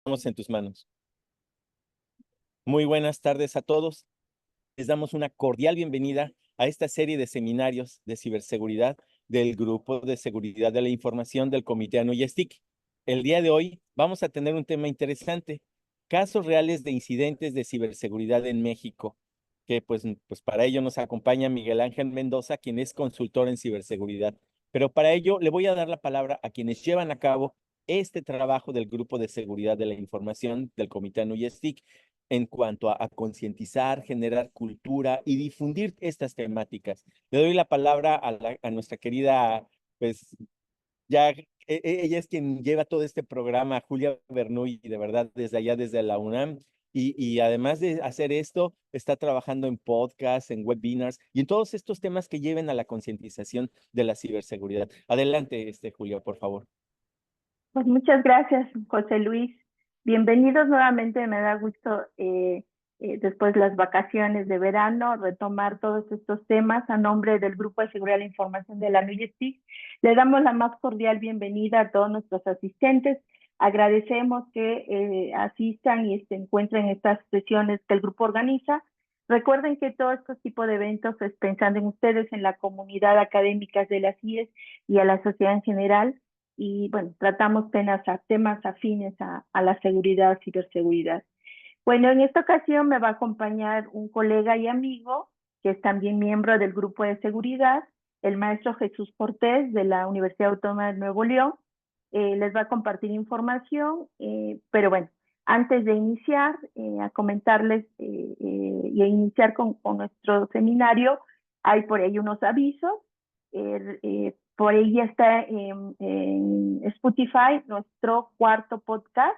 En tus manos. Muy buenas tardes a todos. Les damos una cordial bienvenida a esta serie de seminarios de ciberseguridad del Grupo de Seguridad de la Información del Comité ANU-YESTIC. El día de hoy vamos a tener un tema interesante, casos reales de incidentes de ciberseguridad en México, que pues para ello nos acompaña Miguel Ángel Mendoza, quien es consultor en ciberseguridad. Pero para ello le voy a dar la palabra a quienes llevan a cabo este trabajo del Grupo de Seguridad de la Información del Comité ANU-YESTIC en cuanto a concientizar, generar cultura y difundir estas temáticas. Le doy la palabra a nuestra querida, pues ya, ella es quien lleva todo este programa, Julia Bernuy, de verdad, desde allá, desde la UNAM. Y además de hacer esto, está trabajando en podcasts, en webinars y en todos estos temas que lleven a la concientización de la ciberseguridad. Adelante, Julia, por favor. Pues muchas gracias, José Luis. Bienvenidos nuevamente. Me da gusto después de las vacaciones de verano retomar todos estos temas a nombre del Grupo de Seguridad de la Información de la ANU-YESTIC. Le damos la más cordial bienvenida a todos nuestros asistentes. Agradecemos que asistan y se encuentren en estas sesiones que el grupo organiza. Recuerden que todo este tipo de eventos es pensando en ustedes, en la comunidad académica de las IES y a la sociedad en general. Y bueno, tratamos temas afines a la seguridad, ciberseguridad. Bueno, en esta ocasión me va a acompañar un colega y amigo que es también miembro del grupo de seguridad, el maestro Jesús Cortés de la Universidad Autónoma de Nuevo León. Les va a compartir información, pero bueno, antes de iniciar, a comentarles y a iniciar con nuestro seminario, hay por ahí unos avisos. Por ahí ya está en Spotify nuestro cuarto podcast.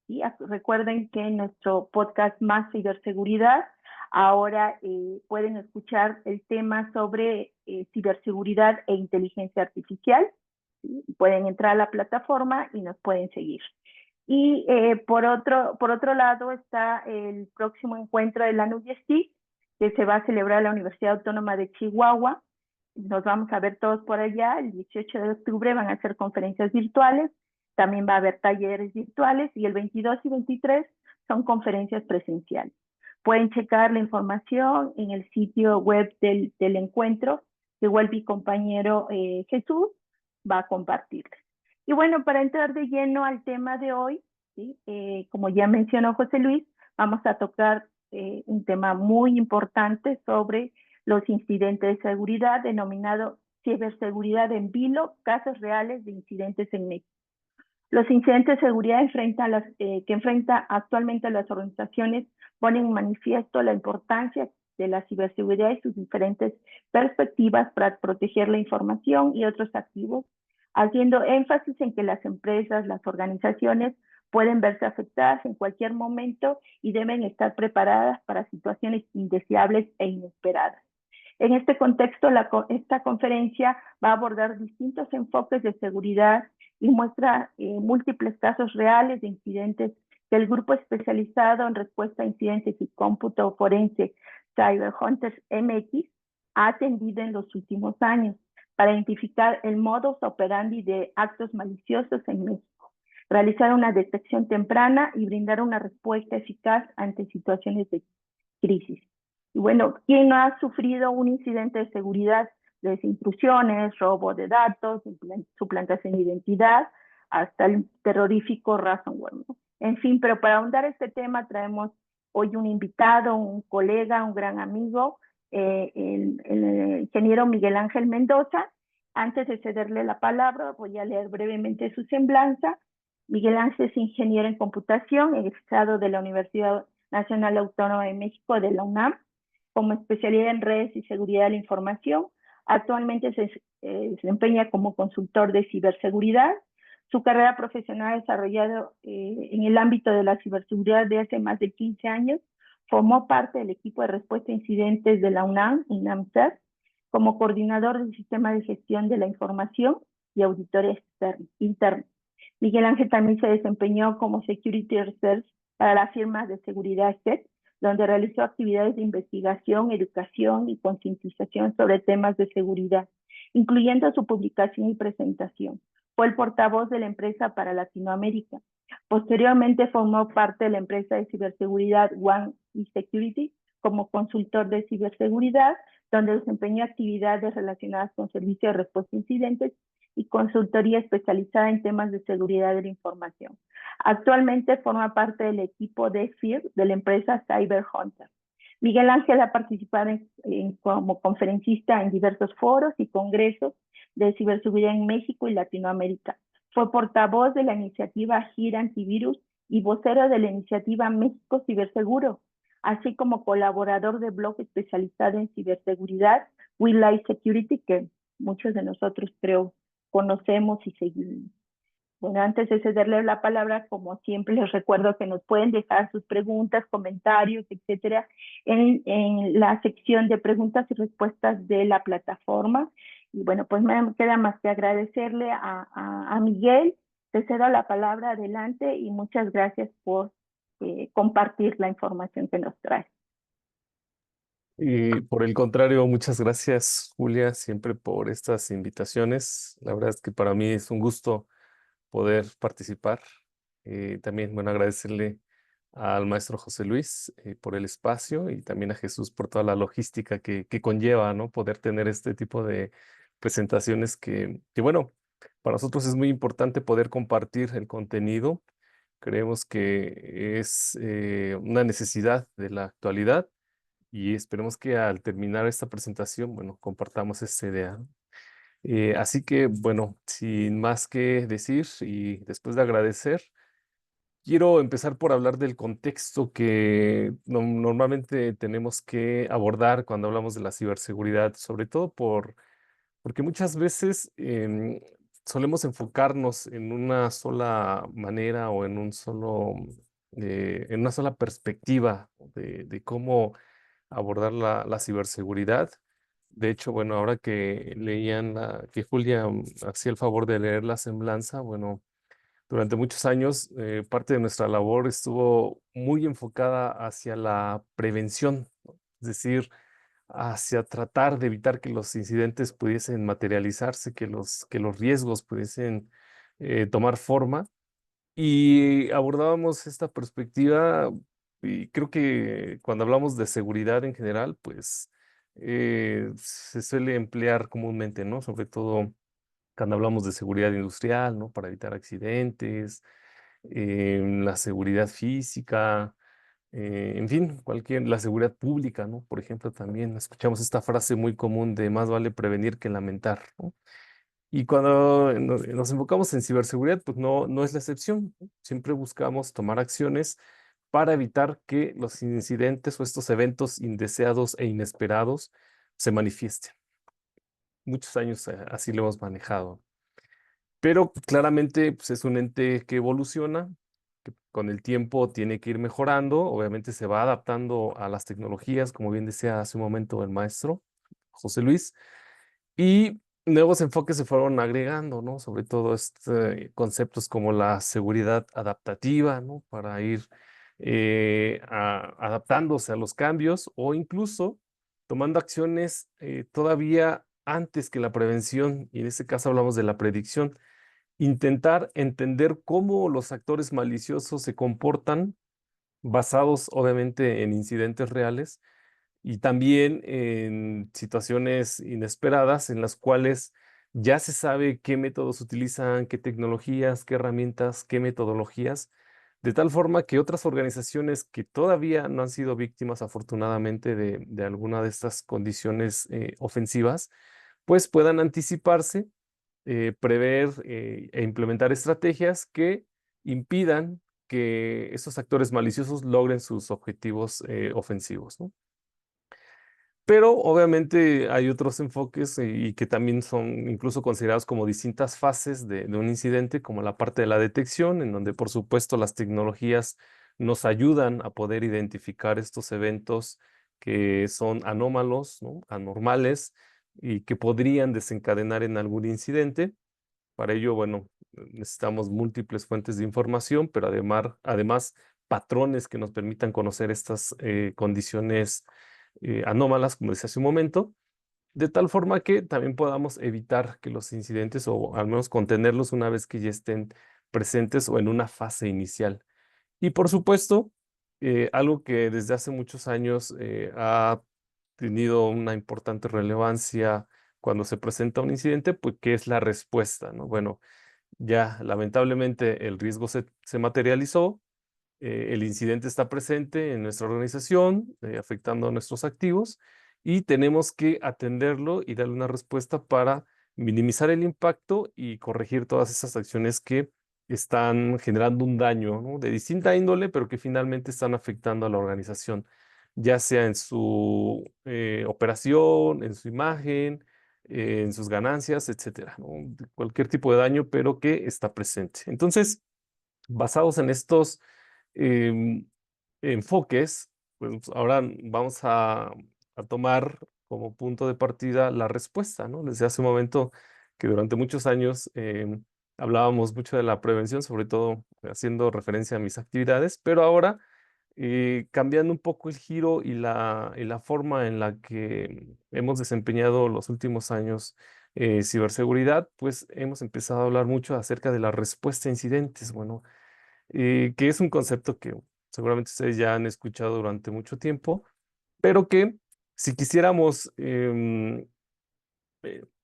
¿Sí? Recuerden que en nuestro podcast Más Ciberseguridad ahora pueden escuchar el tema sobre ciberseguridad e inteligencia artificial. ¿Sí? Pueden entrar a la plataforma y nos pueden seguir. Y por otro lado está el próximo encuentro de la ANU-YESTIC, que se va a celebrar en la Universidad Autónoma de Chihuahua. Nos vamos a ver todos por allá. El 18 de octubre van a hacer conferencias virtuales, también va a haber talleres virtuales y el 22 y 23 son conferencias presenciales. Pueden checar la información en el sitio web del encuentro, que igual mi compañero Jesús va a compartirles. Y bueno, para entrar de lleno al tema de hoy, ¿sí? Como ya mencionó José Luis, vamos a tocar un tema muy importante sobre los incidentes de seguridad, denominado ciberseguridad en vilo, casos reales de incidentes en México. Los incidentes de seguridad que enfrenta actualmente las organizaciones ponen en manifiesto la importancia de la ciberseguridad y sus diferentes perspectivas para proteger la información y otros activos, haciendo énfasis en que las empresas, las organizaciones pueden verse afectadas en cualquier momento y deben estar preparadas para situaciones indeseables e inesperadas. En este contexto, esta conferencia va a abordar distintos enfoques de seguridad y muestra múltiples casos reales de incidentes que el grupo especializado en respuesta a incidentes y cómputo forense CyberHunters MX ha atendido en los últimos años para identificar el modus operandi de actos maliciosos en México, realizar una detección temprana y brindar una respuesta eficaz ante situaciones de crisis. Y bueno, ¿quién no ha sufrido un incidente de seguridad? Desde intrusiones, robo de datos, suplantación de identidad, hasta el terrorífico ransomware, ¿no? En fin, pero para ahondar este tema traemos hoy un invitado, un colega, un gran amigo, el ingeniero Miguel Ángel Mendoza. Antes de cederle la palabra, voy a leer brevemente su semblanza. Miguel Ángel es ingeniero en computación, egresado de la Universidad Nacional Autónoma de México, de la UNAM, como especialidad en redes y seguridad de la información. Actualmente se desempeña como consultor de ciberseguridad. Su carrera profesional ha desarrollado en el ámbito de la ciberseguridad de hace más de 15 años. Formó parte del equipo de respuesta a incidentes de la UNAM, INAMCER, como coordinador del sistema de gestión de la información y auditor interno. Miguel Ángel también se desempeñó como Security Research para la firma de seguridad SET, donde realizó actividades de investigación, educación y concientización sobre temas de seguridad, incluyendo su publicación y presentación. Fue el portavoz de la empresa para Latinoamérica. Posteriormente formó parte de la empresa de ciberseguridad One eSecurity como consultor de ciberseguridad, donde desempeñó actividades relacionadas con servicio de respuesta a incidentes y consultoría especializada en temas de seguridad de la información. Actualmente forma parte del equipo de FIR de la empresa Cyber Hunter. Miguel Ángel ha participado como conferencista en diversos foros y congresos de ciberseguridad en México y Latinoamérica. Fue portavoz de la iniciativa Gira Antivirus y vocero de la iniciativa México Ciberseguro, así como colaborador de blog especializado en ciberseguridad, We Like Security, que muchos de nosotros creo conocemos y seguimos. Bueno, antes de cederle la palabra, como siempre, les recuerdo que nos pueden dejar sus preguntas, comentarios, etcétera, en la sección de preguntas y respuestas de la plataforma. Y bueno, pues me queda más que agradecerle a Miguel. Te cedo la palabra, adelante, y muchas gracias por compartir la información que nos trae. Y por el contrario, muchas gracias, Julia, siempre por estas invitaciones. La verdad es que para mí es un gusto poder participar. También, bueno, agradecerle al maestro José Luis por el espacio y también a Jesús por toda la logística que conlleva, ¿no? Poder tener este tipo de presentaciones bueno, para nosotros es muy importante poder compartir el contenido. Creemos que es una necesidad de la actualidad y esperemos que al terminar esta presentación, bueno, compartamos esta idea. Así que, bueno, sin más que decir y después de agradecer, quiero empezar por hablar del contexto que normalmente tenemos que abordar cuando hablamos de la ciberseguridad, sobre todo porque muchas veces solemos enfocarnos en una sola manera o en una sola perspectiva de cómo abordar la ciberseguridad. De hecho, bueno, ahora que que Julia hacía el favor de leer la semblanza, bueno, durante muchos años parte de nuestra labor estuvo muy enfocada hacia la prevención, ¿no? Es decir, hacia tratar de evitar que los incidentes pudiesen materializarse, que los riesgos pudiesen tomar forma. Y abordábamos esta perspectiva y creo que cuando hablamos de seguridad en general, pues se suele emplear comúnmente, ¿no? Sobre todo cuando hablamos de seguridad industrial, ¿no? Para evitar accidentes, la seguridad física, en fin, la seguridad pública, ¿no? Por ejemplo, también escuchamos esta frase muy común de más vale prevenir que lamentar, ¿no? Y cuando nos enfocamos en ciberseguridad, pues no es la excepción, ¿no? Siempre buscamos tomar acciones para evitar que los incidentes o estos eventos indeseados e inesperados se manifiesten. Muchos años así lo hemos manejado. Pero claramente pues, es un ente que evoluciona, que con el tiempo tiene que ir mejorando, obviamente se va adaptando a las tecnologías, como bien decía hace un momento el maestro José Luis, y nuevos enfoques se fueron agregando, ¿no? Sobre todo conceptos como la seguridad adaptativa, ¿no? Para ir adaptándose a los cambios o incluso tomando acciones todavía antes que la prevención, y en este caso hablamos de la predicción, intentar entender cómo los actores maliciosos se comportan basados obviamente en incidentes reales y también en situaciones inesperadas en las cuales ya se sabe qué métodos utilizan, qué tecnologías, qué herramientas, qué metodologías, de tal forma que otras organizaciones que todavía no han sido víctimas afortunadamente de alguna de estas condiciones ofensivas, pues puedan anticiparse, prever e implementar estrategias que impidan que esos actores maliciosos logren sus objetivos ofensivos, ¿no? Pero obviamente hay otros enfoques y que también son incluso considerados como distintas fases de un incidente, como la parte de la detección, en donde por supuesto las tecnologías nos ayudan a poder identificar estos eventos que son anómalos, ¿no? Anormales y que podrían desencadenar en algún incidente. Para ello, bueno, necesitamos múltiples fuentes de información, pero además patrones que nos permitan conocer estas condiciones anómalas, como decía hace un momento, de tal forma que también podamos evitar que los incidentes o al menos contenerlos una vez que ya estén presentes o en una fase inicial. Y por supuesto, algo que desde hace muchos años ha tenido una importante relevancia cuando se presenta un incidente, pues que es la respuesta, ¿no? Bueno, ya lamentablemente el riesgo se materializó, el incidente está presente en nuestra organización, afectando a nuestros activos, y tenemos que atenderlo y darle una respuesta para minimizar el impacto y corregir todas esas acciones que están generando un daño, ¿no? De distinta índole, pero que finalmente están afectando a la organización, ya sea en su operación, en su imagen, en sus ganancias, etcétera, ¿no? Cualquier tipo de daño, pero que está presente. Entonces, basados en estos em, enfoques, pues ahora vamos a tomar como punto de partida la respuesta, ¿no? Desde hace un momento que durante muchos años hablábamos mucho de la prevención, sobre todo haciendo referencia a mis actividades, pero ahora cambiando un poco el giro y la forma en la que hemos desempeñado los últimos años ciberseguridad, pues hemos empezado a hablar mucho acerca de la respuesta a incidentes. Bueno, que es un concepto que seguramente ustedes ya han escuchado durante mucho tiempo, pero que si quisiéramos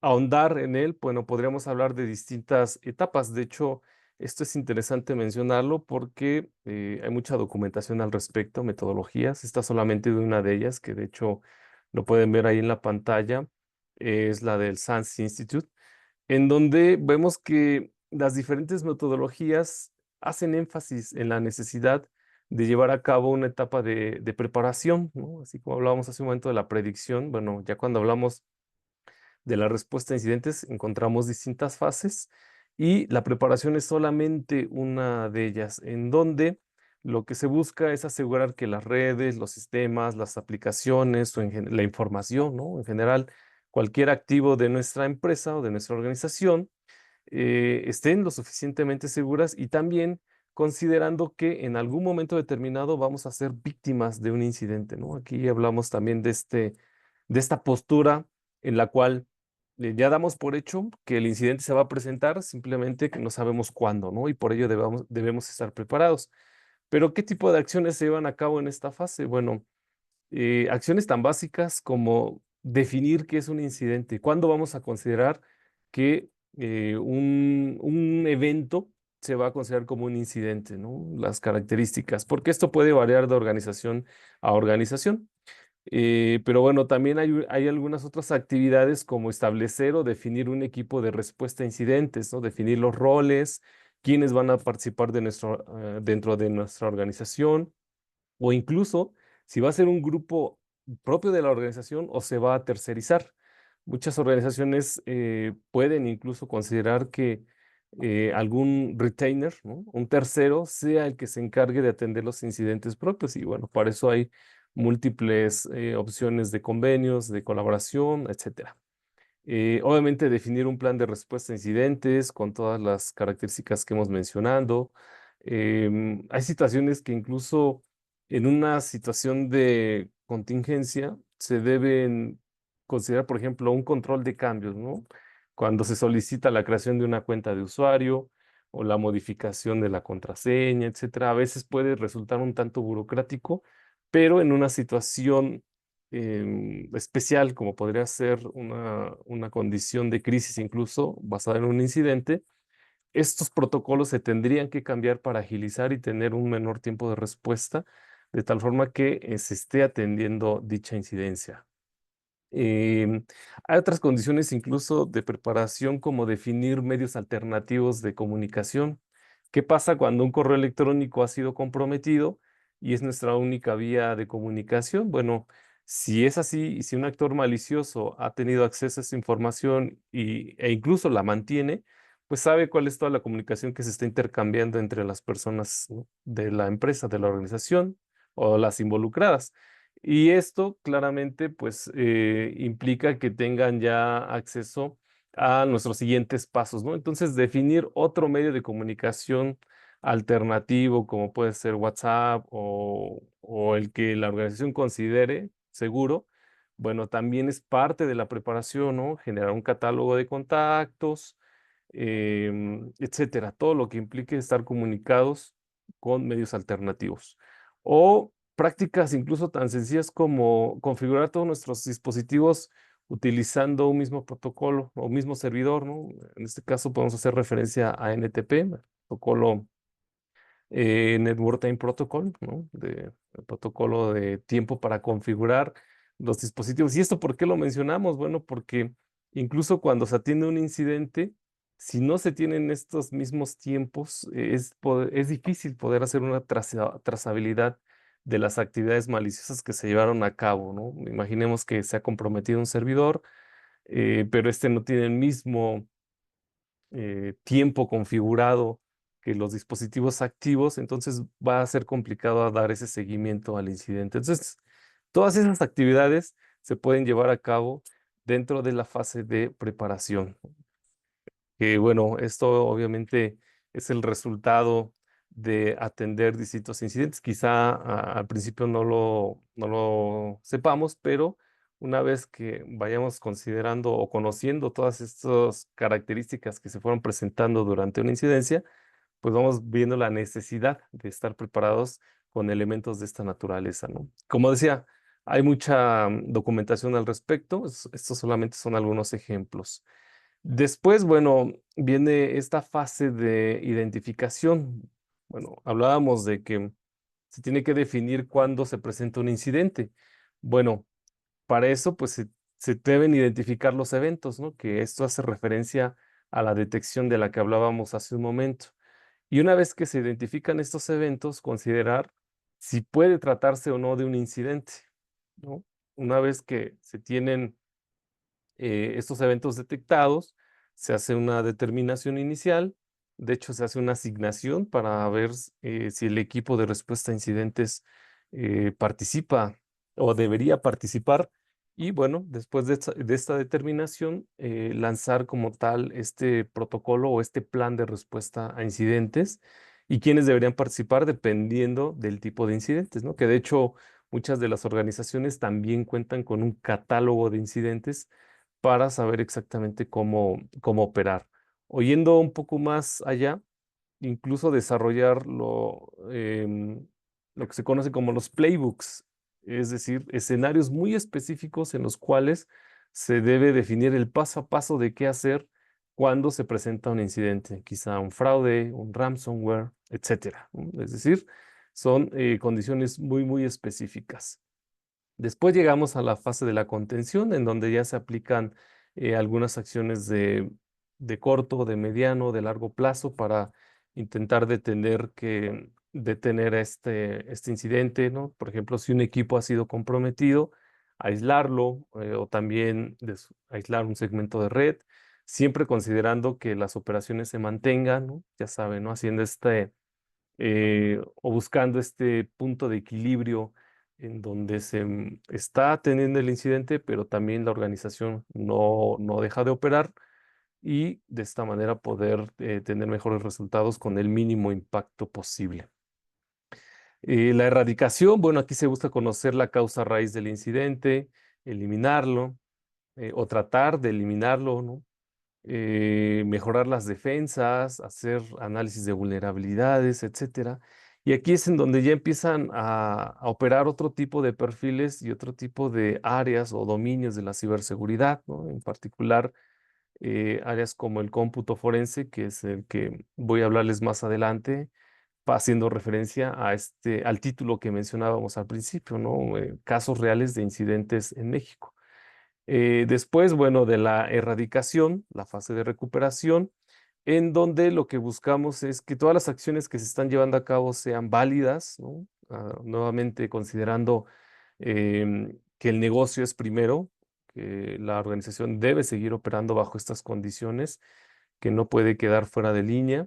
ahondar en él, bueno, podríamos hablar de distintas etapas. De hecho, esto es interesante mencionarlo porque hay mucha documentación al respecto, metodologías. Esta solamente de una de ellas, que de hecho lo pueden ver ahí en la pantalla, es la del SANS Institute, en donde vemos que las diferentes metodologías hacen énfasis en la necesidad de llevar a cabo una etapa de preparación, ¿no? Así como hablábamos hace un momento de la predicción, bueno, ya cuando hablamos de la respuesta a incidentes encontramos distintas fases y la preparación es solamente una de ellas, en donde lo que se busca es asegurar que las redes, los sistemas, las aplicaciones o la información, ¿no? En general, cualquier activo de nuestra empresa o de nuestra organización estén lo suficientemente seguras y también considerando que en algún momento determinado vamos a ser víctimas de un incidente, ¿no? Aquí hablamos también de esta postura en la cual ya damos por hecho que el incidente se va a presentar, simplemente que no sabemos cuándo, ¿no? Y por ello debemos estar preparados. Pero, ¿qué tipo de acciones se llevan a cabo en esta fase? Bueno, acciones tan básicas como definir qué es un incidente, cuándo vamos a considerar que un evento se va a considerar como un incidente, ¿no? Las características, porque esto puede variar de organización a organización. Pero bueno, también hay algunas otras actividades como establecer o definir un equipo de respuesta a incidentes, ¿no? Definir los roles, quiénes van a participar dentro de nuestra organización o incluso si va a ser un grupo propio de la organización o se va a tercerizar. Muchas organizaciones pueden incluso considerar que algún retainer, ¿no? Un tercero, sea el que se encargue de atender los incidentes propios. Y bueno, para eso hay múltiples opciones de convenios, de colaboración, etcétera. Obviamente definir un plan de respuesta a incidentes con todas las características que hemos mencionado. Hay situaciones que incluso en una situación de contingencia se deben considerar, por ejemplo, un control de cambios, ¿no? Cuando se solicita la creación de una cuenta de usuario o la modificación de la contraseña, etcétera. A veces puede resultar un tanto burocrático, pero en una situación especial, como podría ser una condición de crisis incluso basada en un incidente, estos protocolos se tendrían que cambiar para agilizar y tener un menor tiempo de respuesta, de tal forma que se esté atendiendo dicha incidencia. Em, Hay otras condiciones incluso de preparación como definir medios alternativos de comunicación. ¿Qué pasa cuando un correo electrónico ha sido comprometido y es nuestra única vía de comunicación? Bueno, si es así y si un actor malicioso ha tenido acceso a esa información e incluso la mantiene, pues sabe cuál es toda la comunicación que se está intercambiando entre las personas, ¿no? De la empresa, de la organización o las involucradas. Y esto claramente pues implica que tengan ya acceso a nuestros siguientes pasos, ¿no? Entonces, definir otro medio de comunicación alternativo como puede ser WhatsApp o el que la organización considere seguro, bueno, también es parte de la preparación, ¿no? Generar un catálogo de contactos, etcétera. Todo lo que implique estar comunicados con medios alternativos. O prácticas incluso tan sencillas como configurar todos nuestros dispositivos utilizando un mismo protocolo o mismo servidor, ¿no? En este caso podemos hacer referencia a NTP, protocolo Network Time Protocol, ¿no? El protocolo de tiempo para configurar los dispositivos. ¿Y esto por qué lo mencionamos? Bueno, porque incluso cuando se atiende un incidente, si no se tienen estos mismos tiempos, es difícil poder hacer una trazabilidad de las actividades maliciosas que se llevaron a cabo, ¿no? Imaginemos que se ha comprometido un servidor, pero este no tiene el mismo tiempo configurado que los dispositivos activos, entonces va a ser complicado dar ese seguimiento al incidente. Entonces, todas esas actividades se pueden llevar a cabo dentro de la fase de preparación. Que bueno, esto obviamente es el resultado de atender distintos incidentes. Quizá al principio no lo sepamos, pero una vez que vayamos considerando o conociendo todas estas características que se fueron presentando durante una incidencia, pues vamos viendo la necesidad de estar preparados con elementos de esta naturaleza, ¿no? Como decía, hay mucha documentación al respecto. Estos solamente son algunos ejemplos. Después, bueno, viene esta fase de identificación. Bueno, hablábamos de que se tiene que definir cuándo se presenta un incidente. Bueno, para eso, pues se deben identificar los eventos, ¿no? Que esto hace referencia a la detección de la que hablábamos hace un momento. Y una vez que se identifican estos eventos, considerar si puede tratarse o no de un incidente, ¿no? Una vez que se tienen estos eventos detectados, se hace una determinación inicial. De hecho, se hace una asignación para ver si el equipo de respuesta a incidentes participa o debería participar. Y bueno, después de esta determinación, lanzar como tal este protocolo o este plan de respuesta a incidentes y quiénes deberían participar dependiendo del tipo de incidentes, ¿no? Que de hecho muchas de las organizaciones también cuentan con un catálogo de incidentes para saber exactamente cómo operar. O yendo un poco más allá, incluso desarrollar lo que se conoce como los playbooks, es decir, escenarios muy específicos en los cuales se debe definir el paso a paso de qué hacer cuando se presenta un incidente, quizá un fraude, un ransomware, etcétera, ¿no? Es decir, son condiciones muy específicas. Después llegamos a la fase de la contención, en donde ya se aplican algunas acciones de corto, de mediano, de largo plazo para intentar detener este incidente, ¿no? Por ejemplo, si un equipo ha sido comprometido, aislarlo o también aislar un segmento de red, siempre considerando que las operaciones se mantengan, ¿no? Ya saben, ¿no? Haciendo o buscando este punto de equilibrio en donde se está teniendo el incidente, pero también la organización no deja de operar y de esta manera poder tener mejores resultados con el mínimo impacto posible. La erradicación, bueno, aquí se busca conocer la causa raíz del incidente, eliminarlo o tratar de eliminarlo, ¿no? Mejorar las defensas, hacer análisis de vulnerabilidades, etcétera. Y aquí es en donde ya empiezan a operar otro tipo de perfiles y otro tipo de áreas o dominios de la ciberseguridad, ¿no? En particular, áreas como el cómputo forense, que es el que voy a hablarles más adelante, haciendo referencia al título que mencionábamos al principio, ¿no? Casos reales de incidentes en México. Después, bueno, de la erradicación, la fase de recuperación, en donde lo que buscamos es que todas las acciones que se están llevando a cabo sean válidas, ¿no? Nuevamente considerando que el negocio es primero, que la organización debe seguir operando bajo estas condiciones, que no puede quedar fuera de línea.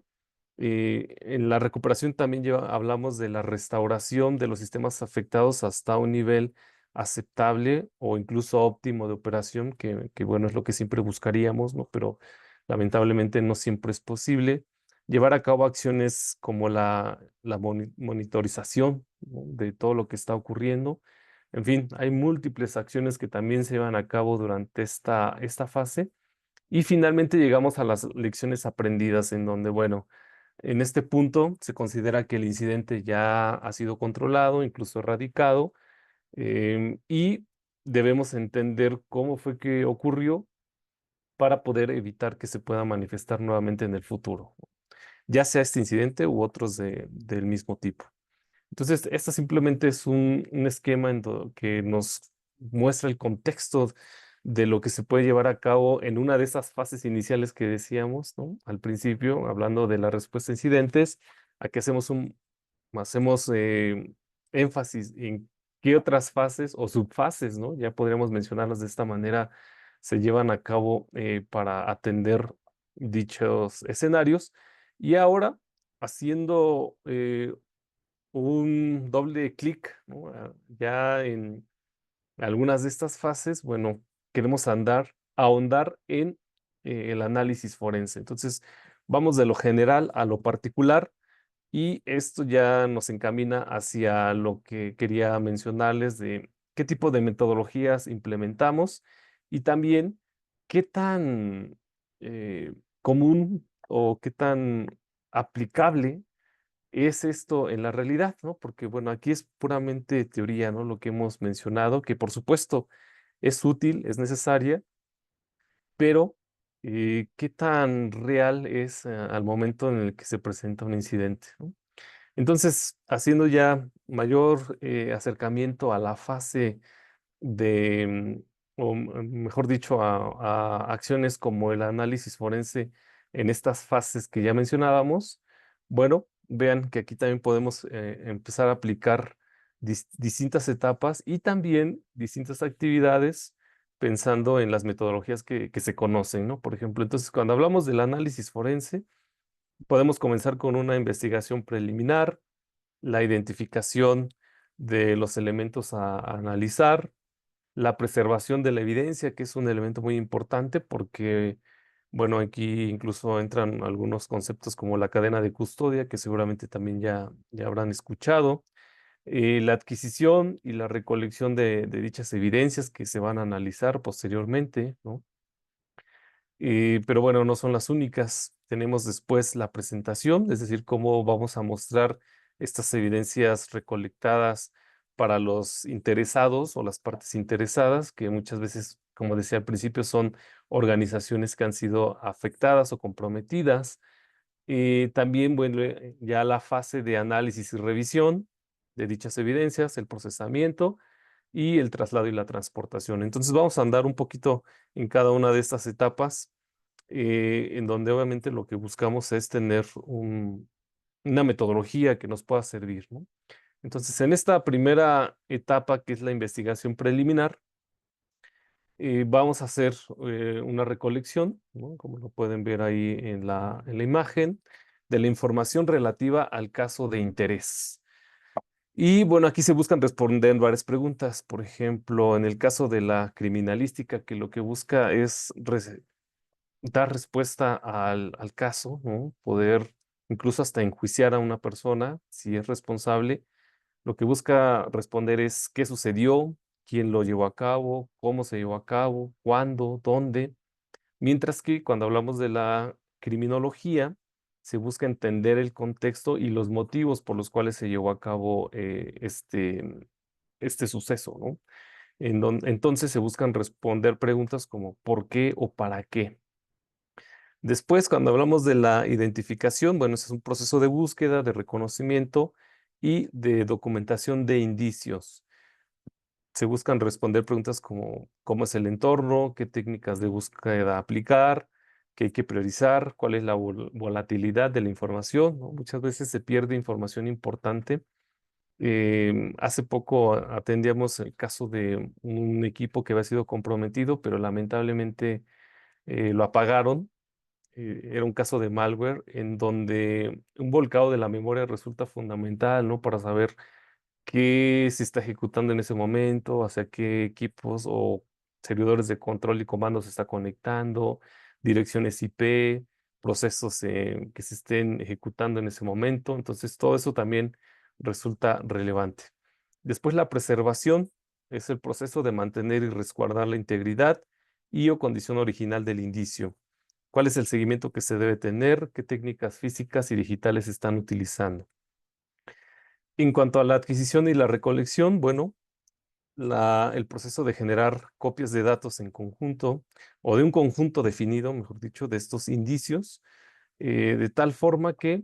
En la recuperación también hablamos de la restauración de los sistemas afectados hasta un nivel aceptable o incluso óptimo de operación, que bueno, es lo que siempre buscaríamos, ¿no? Pero lamentablemente no siempre es posible. Llevar a cabo acciones como la monitorización, ¿no? De todo lo que está ocurriendo. En fin, hay múltiples acciones que también se llevan a cabo durante esta fase Y finalmente llegamos a las lecciones aprendidas en donde, bueno, en este punto se considera que el incidente ya ha sido controlado, incluso erradicado, y debemos entender cómo fue que ocurrió para poder evitar que se pueda manifestar nuevamente en el futuro, ya sea este incidente u otros del mismo tipo. Entonces, esta simplemente es un esquema que nos muestra el contexto de lo que se puede llevar a cabo en una de esas fases iniciales que decíamos, ¿no? Al principio, hablando de la respuesta a incidentes, aquí hacemos énfasis en qué otras fases o subfases, ¿no? Ya podríamos mencionarlas de esta manera, se llevan a cabo para atender dichos escenarios. Y ahora, haciendo un doble clic, ¿no? Ya en algunas de estas fases, bueno, queremos ahondar en el análisis forense. Entonces, vamos de lo general a lo particular y esto ya nos encamina hacia lo que quería mencionarles de qué tipo de metodologías implementamos y también qué tan común o qué tan aplicable es esto en la realidad, ¿no? Porque, bueno, aquí es puramente teoría, ¿no? Lo que hemos mencionado, que por supuesto es útil, es necesaria, pero ¿qué tan real es al momento en el que se presenta un incidente, ¿no? Entonces, haciendo ya mayor acercamiento a la fase de, mejor dicho, a acciones como el análisis forense en estas fases que ya mencionábamos, bueno, vean que aquí también podemos empezar a aplicar distintas etapas y también distintas actividades pensando en las metodologías que se conocen, ¿no? Por ejemplo, entonces, cuando hablamos del análisis forense, podemos comenzar con una investigación preliminar, la identificación de los elementos a analizar, la preservación de la evidencia, que es un elemento muy importante porque, bueno, aquí incluso entran algunos conceptos como la cadena de custodia, que seguramente también ya habrán escuchado, la adquisición y la recolección de dichas evidencias que se van a analizar posteriormente, ¿no? Pero bueno, no son las únicas. Tenemos después la presentación, es decir, cómo vamos a mostrar estas evidencias recolectadas para los interesados o las partes interesadas, que muchas veces, como decía al principio, son organizaciones que han sido afectadas o comprometidas. También, bueno, ya la fase de análisis y revisión de dichas evidencias, el procesamiento y el traslado y la transportación. Entonces vamos a andar un poquito en cada una de estas etapas, en donde obviamente lo que buscamos es tener una metodología que nos pueda servir, ¿no? Entonces, en esta primera etapa, que es la investigación preliminar, vamos a hacer una recolección, ¿no? Como lo pueden ver ahí en la imagen, de la información relativa al caso de interés. Y bueno, aquí se buscan responder varias preguntas. Por ejemplo, en el caso de la criminalística, que lo que busca es dar respuesta al caso, ¿no? Poder incluso hasta enjuiciar a una persona si es responsable. Lo que busca responder es qué sucedió, quién lo llevó a cabo, cómo se llevó a cabo, cuándo, dónde. Mientras que cuando hablamos de la criminología, se busca entender el contexto y los motivos por los cuales se llevó a cabo este suceso, ¿no? Entonces se buscan responder preguntas como ¿por qué o para qué? Después, cuando hablamos de la identificación, bueno, ese es un proceso de búsqueda, de reconocimiento y de documentación de indicios. Se buscan responder preguntas como cómo es el entorno, qué técnicas de búsqueda aplicar, qué hay que priorizar, cuál es la volatilidad de la información, ¿no? Muchas veces se pierde información importante. Hace poco atendíamos el caso de un equipo que había sido comprometido, pero lamentablemente lo apagaron. Era un caso de malware en donde un volcado de la memoria resulta fundamental, ¿no? Para saber qué se está ejecutando en ese momento, hacia qué equipos o servidores de control y comando se está conectando, direcciones IP, procesos que se estén ejecutando en ese momento. Entonces, todo eso también resulta relevante. Después, la preservación es el proceso de mantener y resguardar la integridad y o condición original del indicio. ¿Cuál es el seguimiento que se debe tener? ¿Qué técnicas físicas y digitales se están utilizando? En cuanto a la adquisición y la recolección, bueno, el proceso de generar copias de datos en conjunto o de un conjunto definido, mejor dicho, de estos indicios, de tal forma que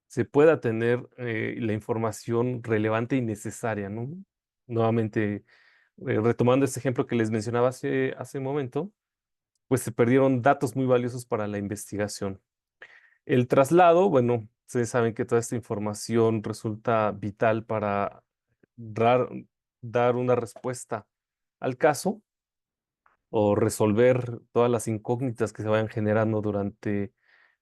se pueda tener la información relevante y necesaria, ¿no? Nuevamente, retomando este ejemplo que les mencionaba hace un momento, pues se perdieron datos muy valiosos para la investigación. El traslado, bueno, ustedes saben que toda esta información resulta vital para dar, dar una respuesta al caso o resolver todas las incógnitas que se vayan generando durante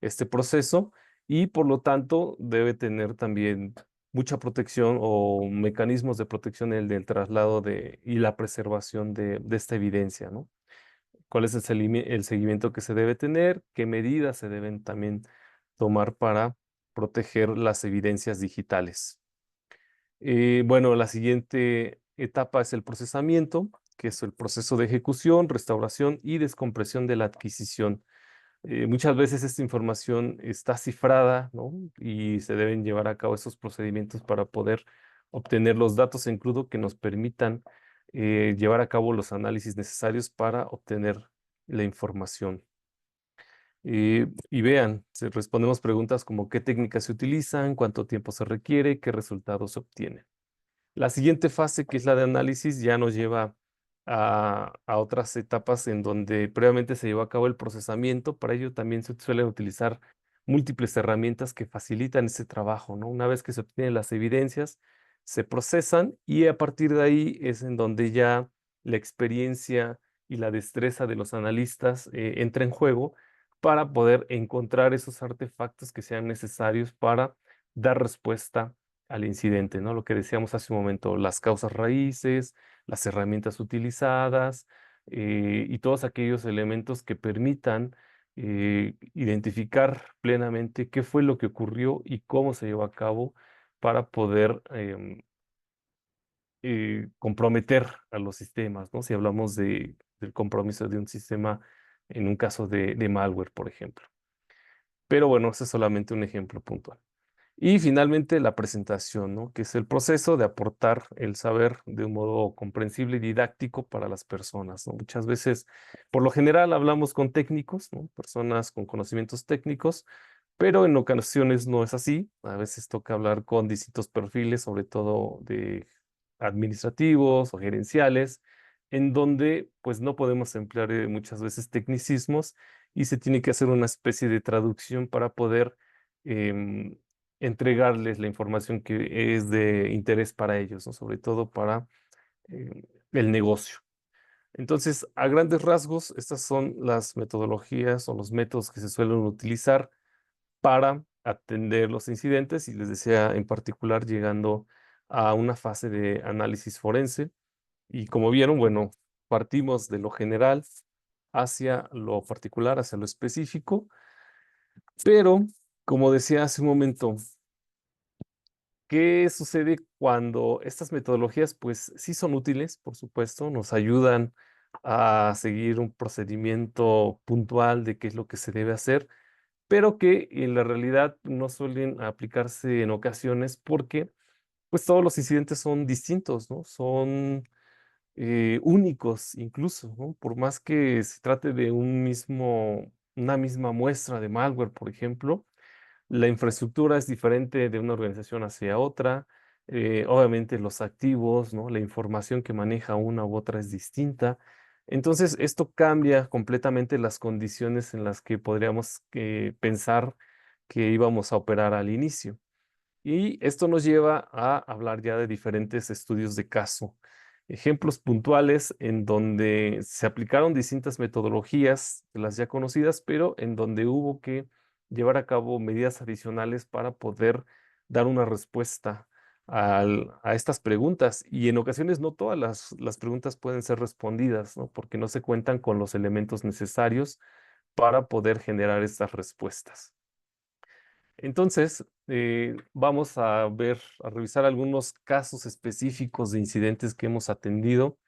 este proceso y por lo tanto debe tener también mucha protección o mecanismos de protección el del traslado y la preservación de esta evidencia, ¿no? ¿Cuál es el seguimiento que se debe tener? ¿Qué medidas se deben también tomar para proteger las evidencias digitales? Bueno, la siguiente etapa es el procesamiento, que es el proceso de ejecución, restauración y descompresión de la adquisición. Muchas veces esta información está cifrada, ¿no? Y se deben llevar a cabo esos procedimientos para poder obtener los datos en crudo que nos permitan llevar a cabo los análisis necesarios para obtener la información. Y vean, respondemos preguntas como qué técnicas se utilizan, cuánto tiempo se requiere, qué resultados se obtienen. La siguiente fase, que es la de análisis, ya nos lleva a otras etapas en donde previamente se llevó a cabo el procesamiento. Para ello también se suelen utilizar múltiples herramientas que facilitan ese trabajo, ¿no? Una vez que se obtienen las evidencias, se procesan y a partir de ahí es en donde ya la experiencia y la destreza de los analistas entra en juego para poder encontrar esos artefactos que sean necesarios para dar respuesta al incidente, ¿no? Lo que decíamos hace un momento, las causas raíces, las herramientas utilizadas y todos aquellos elementos que permitan identificar plenamente qué fue lo que ocurrió y cómo se llevó a cabo para poder comprometer a los sistemas, ¿no? Si hablamos del compromiso de un sistema en un caso de malware, por ejemplo. Pero bueno, ese es solamente un ejemplo puntual. Y finalmente la presentación, ¿no? Que es el proceso de aportar el saber de un modo comprensible y didáctico para las personas, ¿no? Muchas veces, por lo general, hablamos con técnicos, ¿no? Personas con conocimientos técnicos, pero en ocasiones no es así. A veces toca hablar con distintos perfiles, sobre todo de administrativos o gerenciales, en donde pues no podemos emplear muchas veces tecnicismos y se tiene que hacer una especie de traducción para poder em, entregarles la información que es de interés para ellos, ¿no? Sobre todo para el negocio. Entonces, a grandes rasgos, estas son las metodologías o los métodos que se suelen utilizar para atender los incidentes y les decía en particular llegando a una fase de análisis forense. Y como vieron, bueno, partimos de lo general hacia lo particular, hacia lo específico, pero como decía hace un momento, ¿qué sucede cuando estas metodologías, pues sí son útiles, por supuesto, nos ayudan a seguir un procedimiento puntual de qué es lo que se debe hacer, pero que en la realidad no suelen aplicarse en ocasiones porque pues todos los incidentes son distintos, ¿no? Son únicos incluso, ¿no? Por más que se trate de una misma muestra de malware, por ejemplo, la infraestructura es diferente de una organización hacia otra. Obviamente los activos, ¿no? La información que maneja una u otra es distinta. Entonces, esto cambia completamente las condiciones en las que podríamos pensar que íbamos a operar al inicio. Y esto nos lleva a hablar ya de diferentes estudios de caso, ejemplos puntuales en donde se aplicaron distintas metodologías de las ya conocidas, pero en donde hubo que llevar a cabo medidas adicionales para poder dar una respuesta a estas preguntas. Y en ocasiones no todas las preguntas pueden ser respondidas, ¿no? Porque no se cuentan con los elementos necesarios para poder generar estas respuestas. Entonces, vamos a revisar algunos casos específicos de incidentes que hemos atendido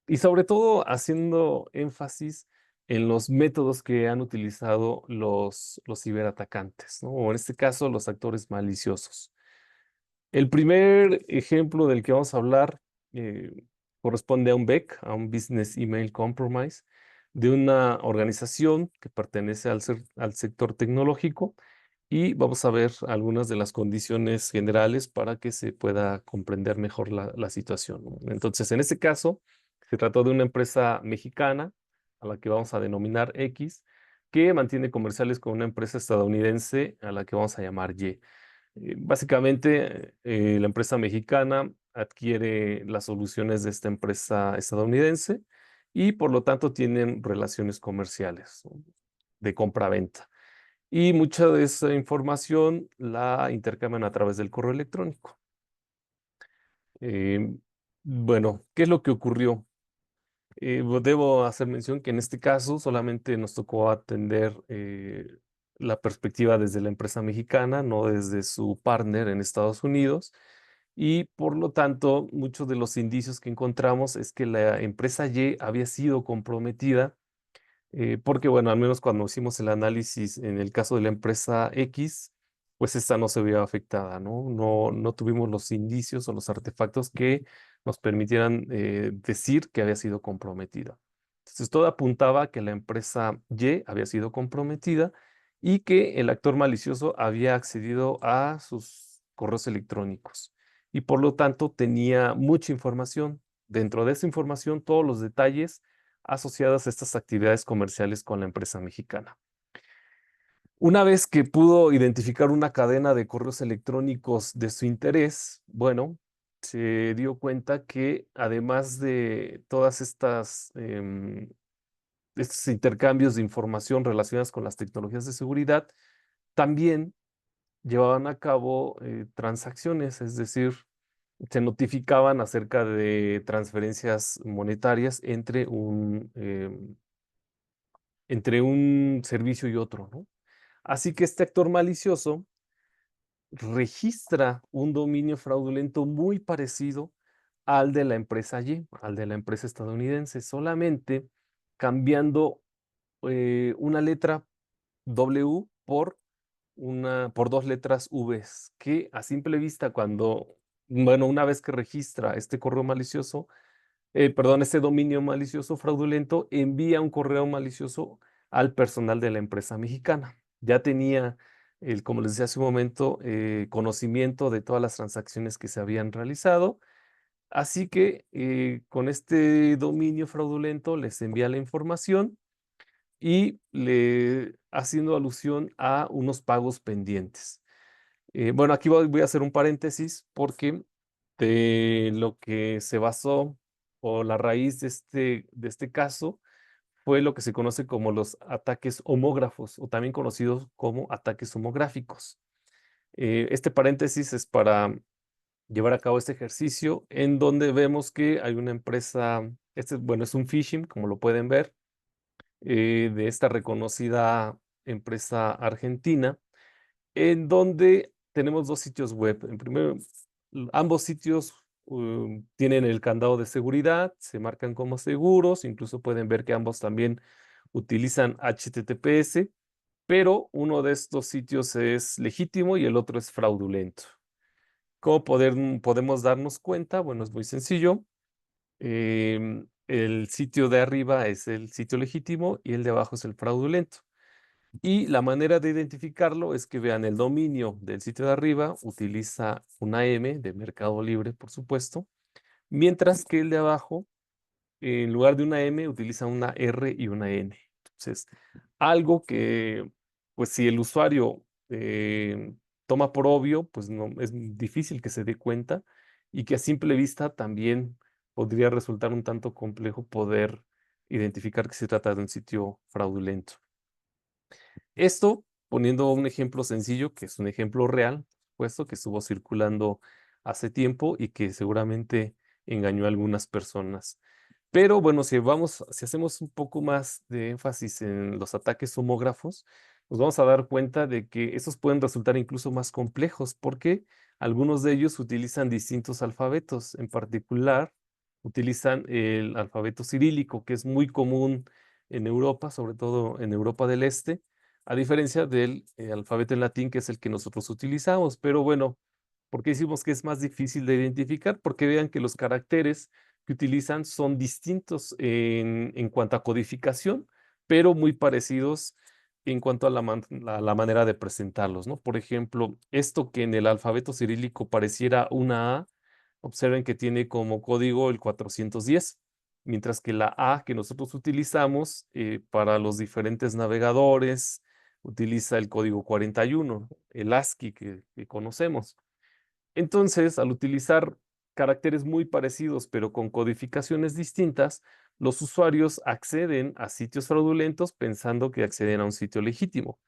y sobre todo haciendo énfasis en los métodos que han utilizado los ciberatacantes, ¿no? O en este caso, los actores maliciosos. El primer ejemplo del que vamos a hablar corresponde a un BEC, a un Business Email Compromise, de una organización que pertenece al sector tecnológico, y vamos a ver algunas de las condiciones generales para que se pueda comprender mejor la situación, ¿no? Entonces, en este caso, se trató de una empresa mexicana, a la que vamos a denominar X, que mantiene comerciales con una empresa estadounidense a la que vamos a llamar Y. Básicamente, la empresa mexicana adquiere las soluciones de esta empresa estadounidense y por lo tanto tienen relaciones comerciales, ¿no? De compra-venta. Y mucha de esa información la intercambian a través del correo electrónico. Eh, bueno, ¿qué es lo que ocurrió? Debo hacer mención que en este caso solamente nos tocó atender la perspectiva desde la empresa mexicana, no desde su partner en Estados Unidos. Y por lo tanto, muchos de los indicios que encontramos es que la empresa Y había sido comprometida, porque, bueno, al menos cuando hicimos el análisis en el caso de la empresa X, pues esta no se vio afectada, ¿no? No tuvimos los indicios o los artefactos que nos permitieran decir que había sido comprometida. Entonces, todo apuntaba a que la empresa Y había sido comprometida y que el actor malicioso había accedido a sus correos electrónicos y por lo tanto tenía mucha información. Dentro de esa información, todos los detalles asociadas a estas actividades comerciales con la empresa mexicana. Una vez que pudo identificar una cadena de correos electrónicos de su interés, bueno, se dio cuenta que además de todas estos intercambios de información relacionadas con las tecnologías de seguridad, también llevaban a cabo transacciones, es decir, se notificaban acerca de transferencias monetarias entre un servicio y otro, ¿no? Así que este actor malicioso registra un dominio fraudulento muy parecido al de la empresa Y, al de la empresa estadounidense, solamente cambiando una letra W por dos letras V, que a simple vista bueno, una vez que registra este correo malicioso, perdón, este dominio malicioso fraudulento, envía un correo malicioso al personal de la empresa mexicana. Ya tenía, como les decía hace un momento, conocimiento de todas las transacciones que se habían realizado. Así que con este dominio fraudulento les envía la información y haciendo alusión a unos pagos pendientes. Bueno, aquí voy a hacer un paréntesis porque de lo que se basó o la raíz de este caso fue lo que se conoce como los ataques homógrafos o también conocidos como ataques homográficos. Este paréntesis es para llevar a cabo este ejercicio en donde vemos que hay una empresa, bueno, es un phishing, como lo pueden ver, de esta reconocida empresa argentina, en donde tenemos dos sitios web. En primero, ambos sitios tienen el candado de seguridad, se marcan como seguros, incluso pueden ver que ambos también utilizan HTTPS, pero uno de estos sitios es legítimo y el otro es fraudulento. ¿Cómo podemos darnos cuenta? Bueno, es muy sencillo. El sitio de arriba es el sitio legítimo y el de abajo es el fraudulento. Y la manera de identificarlo es que vean el dominio del sitio de arriba, utiliza una M de Mercado Libre, por supuesto, mientras que el de abajo, en lugar de una M, utiliza una R y una N. Entonces, algo que, pues si el usuario toma por obvio, pues no es difícil que se dé cuenta y que a simple vista también podría resultar un tanto complejo poder identificar que se trata de un sitio fraudulento. Esto poniendo un ejemplo sencillo, que es un ejemplo real, puesto que estuvo circulando hace tiempo y que seguramente engañó a algunas personas. Pero bueno, si hacemos un poco más de énfasis en los ataques homógrafos, nos vamos a dar cuenta de que estos pueden resultar incluso más complejos porque algunos de ellos utilizan distintos alfabetos. En particular, utilizan el alfabeto cirílico, que es muy común en Europa, sobre todo en Europa del Este, a diferencia del alfabeto en latín, que es el que nosotros utilizamos. Pero bueno, ¿por qué decimos que es más difícil de identificar? Porque vean que los caracteres que utilizan son distintos en cuanto a codificación, pero muy parecidos en cuanto a la manera de presentarlos, ¿no? Por ejemplo, esto que en el alfabeto cirílico pareciera una A, observen que tiene como código el 410, mientras que la A que nosotros utilizamos para los diferentes navegadores utiliza el código 41, el ASCII que conocemos. Entonces, al utilizar caracteres muy parecidos, pero con codificaciones distintas, los usuarios acceden a sitios fraudulentos pensando que acceden a un sitio legítimo.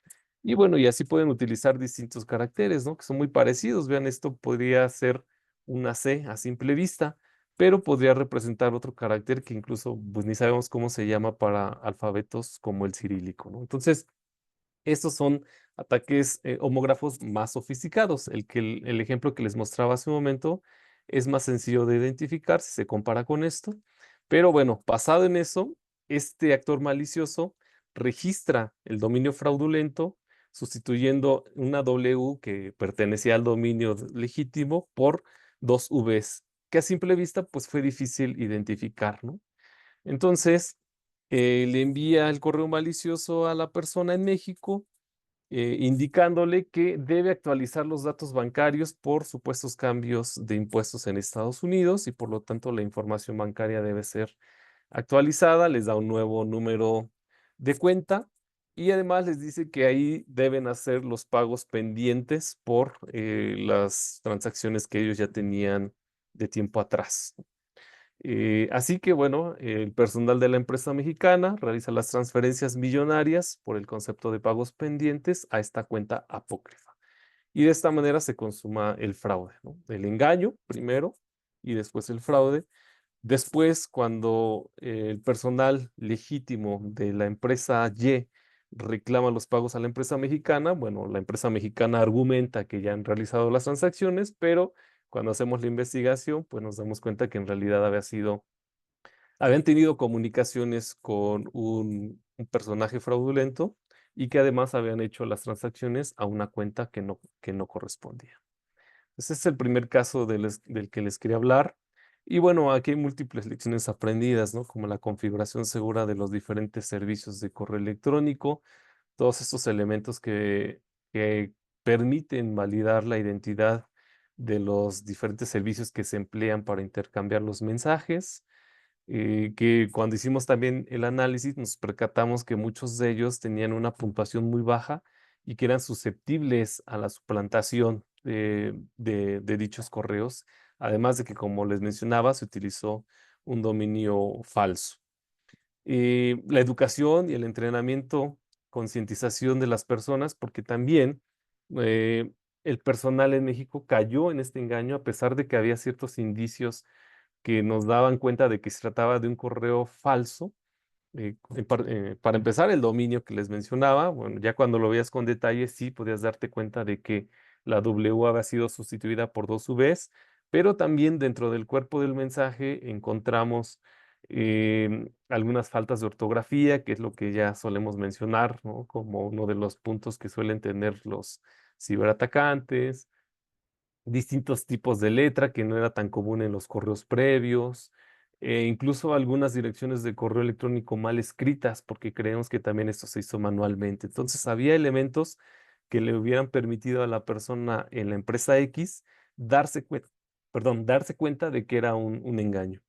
Y bueno, y así pueden utilizar distintos caracteres, ¿no? Que son muy parecidos. Vean, esto podría ser una C a simple vista, pero podría representar otro carácter que incluso pues ni sabemos cómo se llama para alfabetos como el cirílico, ¿no? Entonces, estos son ataques homógrafos más sofisticados. El ejemplo que les mostraba hace un momento es más sencillo de identificar si se compara con esto. Pero bueno, basado en eso, este actor malicioso registra el dominio fraudulento sustituyendo una W que pertenecía al dominio legítimo por dos Vs, que a simple vista pues fue difícil identificar, ¿no? Entonces, le envía el correo malicioso a la persona en México, indicándole que debe actualizar los datos bancarios por supuestos cambios de impuestos en Estados Unidos y por lo tanto la información bancaria debe ser actualizada. Les da un nuevo número de cuenta y además les dice que ahí deben hacer los pagos pendientes por las transacciones que ellos ya tenían de tiempo atrás. Así que bueno, el personal de la empresa mexicana realiza las transferencias millonarias por el concepto de pagos pendientes a esta cuenta apócrifa. Y de esta manera se consuma el fraude, ¿no? El engaño primero y después el fraude. Después, cuando el personal legítimo de la empresa Y reclama los pagos a la empresa mexicana, bueno, la empresa mexicana argumenta que ya han realizado las transacciones, pero cuando hacemos la investigación, pues nos damos cuenta que en realidad habían tenido comunicaciones con un personaje fraudulento y que además habían hecho las transacciones a una cuenta que no correspondía. Ese es el primer caso del que les quería hablar. Y bueno, aquí hay múltiples lecciones aprendidas, ¿no? Como la configuración segura de los diferentes servicios de correo electrónico, todos estos elementos que permiten validar la identidad de los diferentes servicios que se emplean para intercambiar los mensajes, que cuando hicimos también el análisis nos percatamos que muchos de ellos tenían una puntuación muy baja y que eran susceptibles a la suplantación de dichos correos, además de que, como les mencionaba, se utilizó un dominio falso. La educación y el entrenamiento, concientización de las personas, porque también eh, el personal en México cayó en este engaño a pesar de que había ciertos indicios que nos daban cuenta de que se trataba de un correo falso. Para empezar, el dominio que les mencionaba, bueno, ya cuando lo veías con detalle, sí podías darte cuenta de que la W había sido sustituida por dos Vs, pero también dentro del cuerpo del mensaje encontramos algunas faltas de ortografía, que es lo que ya solemos mencionar, ¿no? Como uno de los puntos que suelen tener los ciberatacantes, distintos tipos de letra que no era tan común en los correos previos, incluso algunas direcciones de correo electrónico mal escritas, porque creemos que también esto se hizo manualmente. Entonces había elementos que le hubieran permitido a la persona en la empresa X darse cuenta de que era un engaño.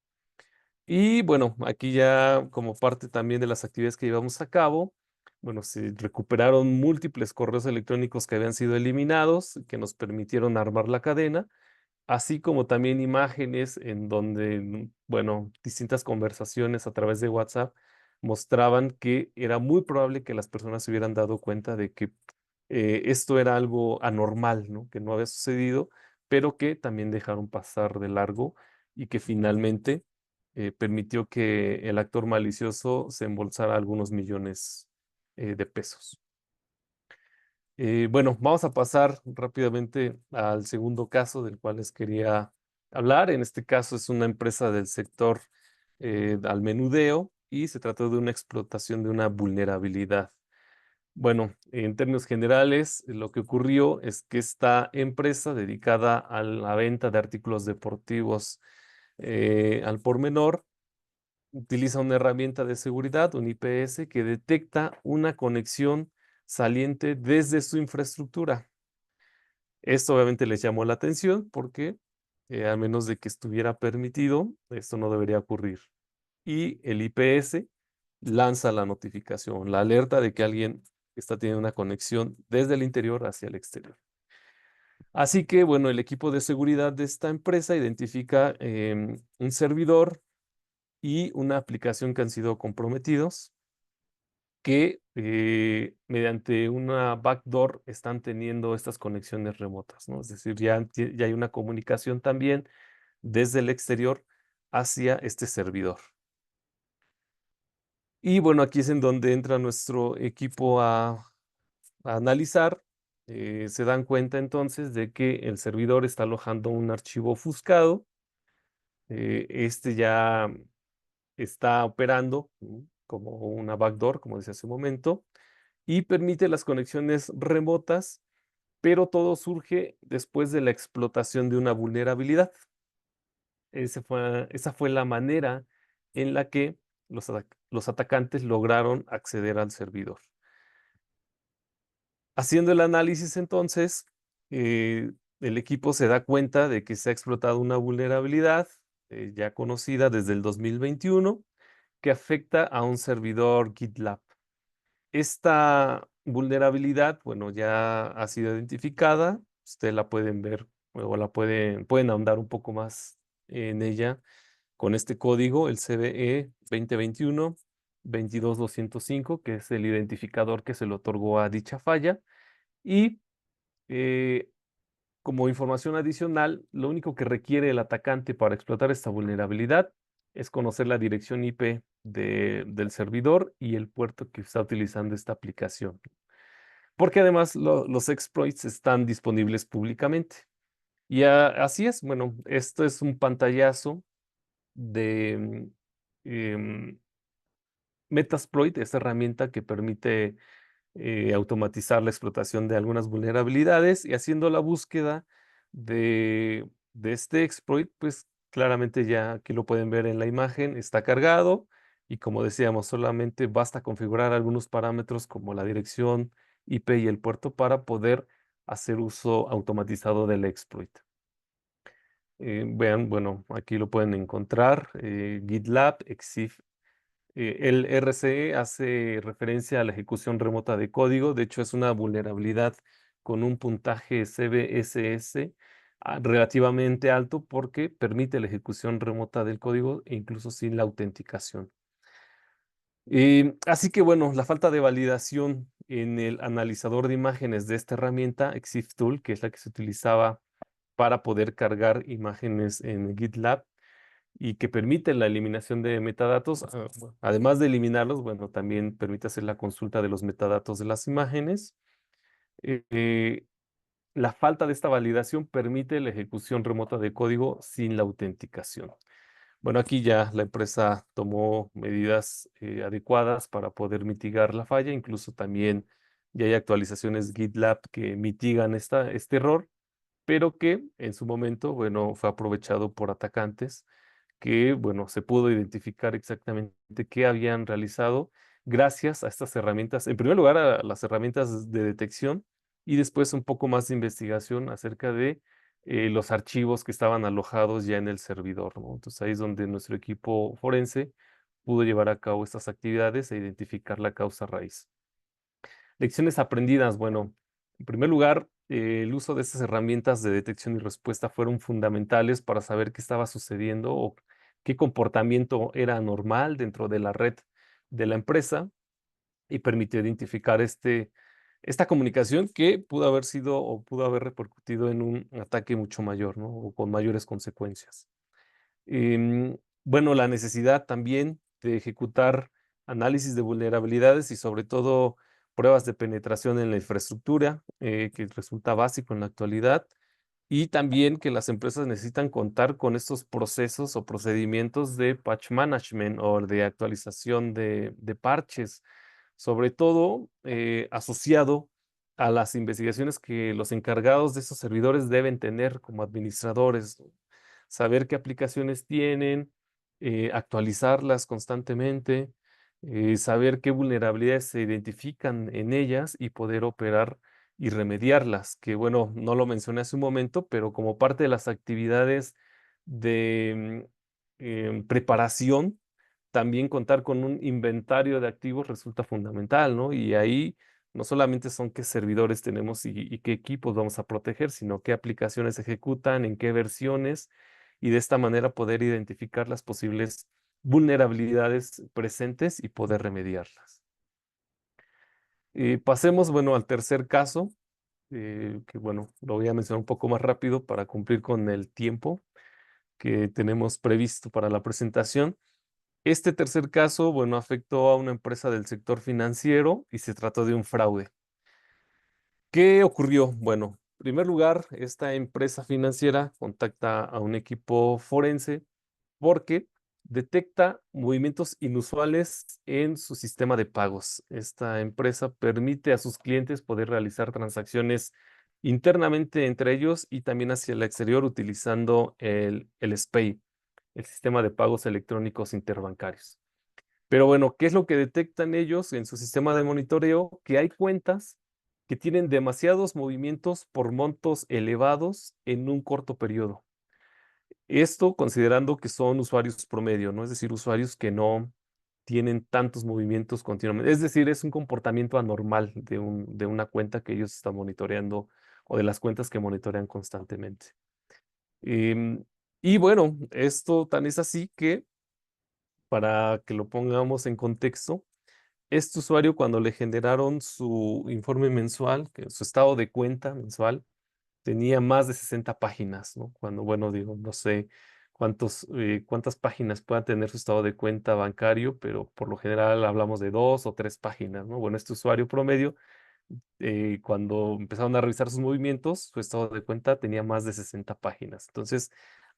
Y bueno, aquí ya como parte también de las actividades que llevamos a cabo, bueno, se recuperaron múltiples correos electrónicos que habían sido eliminados, que nos permitieron armar la cadena, así como también imágenes en donde, bueno, distintas conversaciones a través de WhatsApp mostraban que era muy probable que las personas se hubieran dado cuenta de que esto era algo anormal, ¿no? Que no había sucedido, pero que también dejaron pasar de largo y que finalmente permitió que el actor malicioso se embolsara algunos millones de pesos. Bueno, vamos a pasar rápidamente al segundo caso del cual les quería hablar. En este caso es una empresa del sector al menudeo y se trató de una explotación de una vulnerabilidad. Bueno, en términos generales, lo que ocurrió es que esta empresa dedicada a la venta de artículos deportivos al por menor utiliza una herramienta de seguridad, un IPS, que detecta una conexión saliente desde su infraestructura. Esto obviamente les llamó la atención porque, a menos de que estuviera permitido, esto no debería ocurrir. Y el IPS lanza la notificación, la alerta de que alguien está teniendo una conexión desde el interior hacia el exterior. Así que, bueno, el equipo de seguridad de esta empresa identifica un servidor y una aplicación que han sido comprometidos, que mediante una backdoor están teniendo estas conexiones remotas, ¿no? Es decir, ya hay una comunicación también desde el exterior hacia este servidor. Y bueno, aquí es en donde entra nuestro equipo a analizar. Se dan cuenta entonces de que el servidor está alojando un archivo ofuscado. Este ya está operando como una backdoor, como decía hace un momento, y permite las conexiones remotas, pero todo surge después de la explotación de una vulnerabilidad. Esa fue la manera en la que los atacantes lograron acceder al servidor. Haciendo el análisis entonces, el equipo se da cuenta de que se ha explotado una vulnerabilidad ya conocida desde el 2021 que afecta a un servidor GitLab. Esta vulnerabilidad, bueno, ya ha sido identificada. Ustedes la pueden ver o pueden ahondar un poco más en ella con este código, el CVE 2021-22205, que es el identificador que se le otorgó a dicha falla. Y eh, como información adicional, lo único que requiere el atacante para explotar esta vulnerabilidad es conocer la dirección IP del servidor y el puerto que está utilizando esta aplicación. Porque además los exploits están disponibles públicamente. Y así es, bueno, esto es un pantallazo de Metasploit, esta herramienta que permite automatizar la explotación de algunas vulnerabilidades, y haciendo la búsqueda de este exploit, pues claramente ya aquí lo pueden ver en la imagen, está cargado y como decíamos, solamente basta configurar algunos parámetros como la dirección IP y el puerto para poder hacer uso automatizado del exploit. Vean, bueno, aquí lo pueden encontrar, GitLab, Exif. El RCE hace referencia a la ejecución remota de código. De hecho, es una vulnerabilidad con un puntaje CVSS relativamente alto porque permite la ejecución remota del código e incluso sin la autenticación. Así que bueno, la falta de validación en el analizador de imágenes de esta herramienta, Exif Tool, que es la que se utilizaba para poder cargar imágenes en GitLab, y que permite la eliminación de metadatos. Además de eliminarlos, bueno, también permite hacer la consulta de los metadatos de las imágenes. Eh, la falta de esta validación permite la ejecución remota de código sin la autenticación. Bueno, aquí ya la empresa tomó medidas adecuadas para poder mitigar la falla. Incluso también ya hay actualizaciones GitLab que mitigan este error, pero que en su momento, bueno, fue aprovechado por atacantes que, bueno, se pudo identificar exactamente qué habían realizado gracias a estas herramientas. En primer lugar, a las herramientas de detección y después un poco más de investigación acerca de los archivos que estaban alojados ya en el servidor, ¿no? Entonces ahí es donde nuestro equipo forense pudo llevar a cabo estas actividades e identificar la causa raíz. Lecciones aprendidas. Bueno, en primer lugar, el uso de estas herramientas de detección y respuesta fueron fundamentales para saber qué estaba sucediendo o qué comportamiento era normal dentro de la red de la empresa, y permitió identificar esta comunicación que pudo haber sido o pudo haber repercutido en un ataque mucho mayor, ¿no? O con mayores consecuencias. Bueno, la necesidad también de ejecutar análisis de vulnerabilidades y sobre todo pruebas de penetración en la infraestructura, que resulta básico en la actualidad, y también que las empresas necesitan contar con estos procesos o procedimientos de patch management o de actualización de parches, sobre todo asociado a las investigaciones que los encargados de esos servidores deben tener como administradores, saber qué aplicaciones tienen, actualizarlas constantemente, saber qué vulnerabilidades se identifican en ellas y poder operar y remediarlas, que bueno, no lo mencioné hace un momento, pero como parte de las actividades de preparación, también contar con un inventario de activos resulta fundamental, ¿no? Y ahí no solamente son qué servidores tenemos y qué equipos vamos a proteger, sino qué aplicaciones se ejecutan, en qué versiones, y de esta manera poder identificar las posibles vulnerabilidades presentes y poder remediarlas. Pasemos, bueno, al tercer caso, que bueno, lo voy a mencionar un poco más rápido para cumplir con el tiempo que tenemos previsto para la presentación. Este tercer caso, bueno, afectó a una empresa del sector financiero y se trató de un fraude. ¿Qué ocurrió? Bueno, en primer lugar, esta empresa financiera contacta a un equipo forense porque detecta movimientos inusuales en su sistema de pagos. Esta empresa permite a sus clientes poder realizar transacciones internamente entre ellos y también hacia el exterior utilizando el SPEI, el sistema de pagos electrónicos interbancarios. Pero bueno, ¿qué es lo que detectan ellos en su sistema de monitoreo? Que hay cuentas que tienen demasiados movimientos por montos elevados en un corto periodo. Esto considerando que son usuarios promedio, ¿no? Es decir, usuarios que no tienen tantos movimientos continuamente. Es decir, es un comportamiento anormal de una cuenta que ellos están monitoreando o de las cuentas que monitorean constantemente. Em, y bueno, esto tan es así que, para que lo pongamos en contexto, este usuario cuando le generaron su informe mensual, su estado de cuenta mensual, tenía más de 60 páginas, ¿no? Cuando, bueno, digo, no sé cuántas páginas pueda tener su estado de cuenta bancario, pero por lo general hablamos de 2 o 3 páginas, ¿no? Bueno, este usuario promedio, cuando empezaron a revisar sus movimientos, su estado de cuenta tenía más de 60 páginas. Entonces,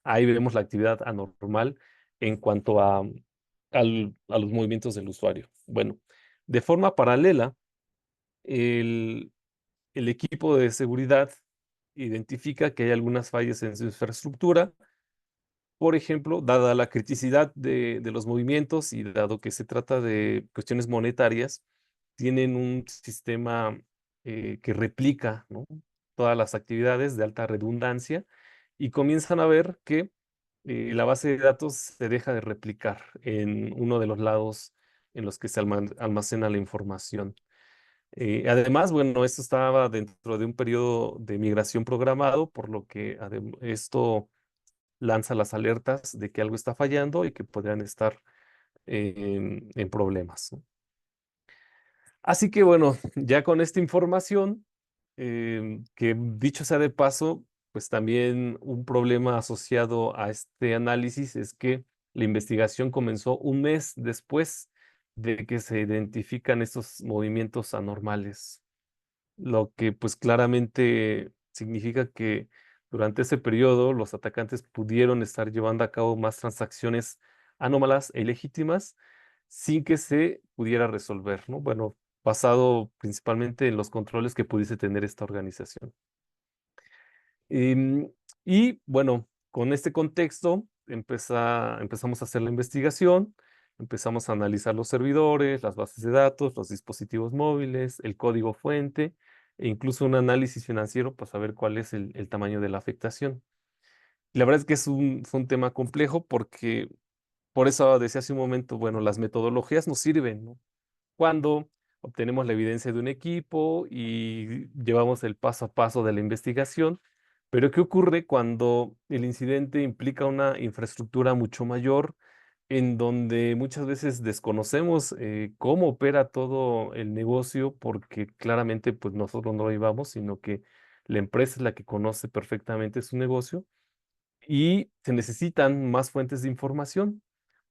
ahí vemos la actividad anormal en cuanto a los movimientos del usuario. Bueno, de forma paralela, el, el equipo de seguridad identifica que hay algunas fallas en su infraestructura. Por ejemplo, dada la criticidad de los movimientos y dado que se trata de cuestiones monetarias, tienen un sistema que replica, ¿no?, todas las actividades de alta redundancia y comienzan a ver que la base de datos se deja de replicar en uno de los lados en los que se almacena la información. Además, bueno, esto estaba dentro de un periodo de migración programado, por lo que esto lanza las alertas de que algo está fallando y que podrían estar en problemas, ¿no? Así que bueno, ya con esta información, que dicho sea de paso, pues también un problema asociado a este análisis es que la investigación comenzó un mes después de que se identifican estos movimientos anormales, lo que pues claramente significa que durante ese periodo los atacantes pudieron estar llevando a cabo más transacciones anómalas e ilegítimas sin que se pudiera resolver, ¿no? Bueno, basado principalmente en los controles que pudiese tener esta organización. Em, y bueno, con este contexto empezamos a hacer la investigación, empezamos a analizar los servidores, las bases de datos, los dispositivos móviles, el código fuente e incluso un análisis financiero para saber cuál es el tamaño de la afectación. Y la verdad es que fue un tema complejo porque, por eso decía hace un momento, bueno, las metodologías nos sirven, ¿no? Cuando obtenemos la evidencia de un equipo y llevamos el paso a paso de la investigación. Pero ¿qué ocurre cuando el incidente implica una infraestructura mucho mayor, en donde muchas veces desconocemos cómo opera todo el negocio, porque claramente pues nosotros no lo llevamos, sino que la empresa es la que conoce perfectamente su negocio y se necesitan más fuentes de información?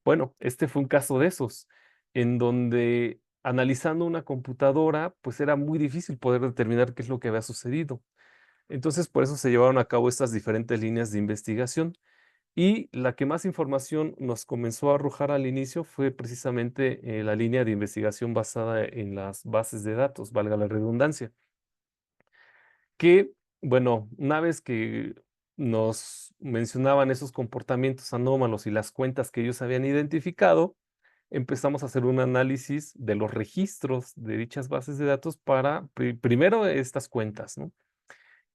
Bueno, este fue un caso de esos, en donde analizando una computadora, pues era muy difícil poder determinar qué es lo que había sucedido. Entonces, por eso se llevaron a cabo estas diferentes líneas de investigación. Y la que más información nos comenzó a arrojar al inicio fue precisamente la línea de investigación basada en las bases de datos, valga la redundancia, que, bueno, una vez que nos mencionaban esos comportamientos anómalos y las cuentas que ellos habían identificado, empezamos a hacer un análisis de los registros de dichas bases de datos para primero estas cuentas, ¿no?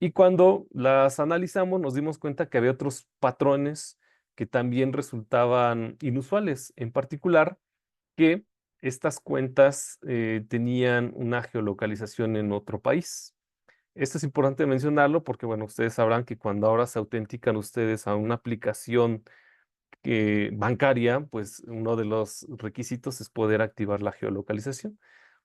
Y cuando las analizamos, nos dimos cuenta que había otros patrones que también resultaban inusuales, en particular que estas cuentas tenían una geolocalización en otro país. Esto es importante mencionarlo porque, bueno, ustedes sabrán que cuando ahora se autentican ustedes a una aplicación bancaria, pues uno de los requisitos es poder activar la geolocalización.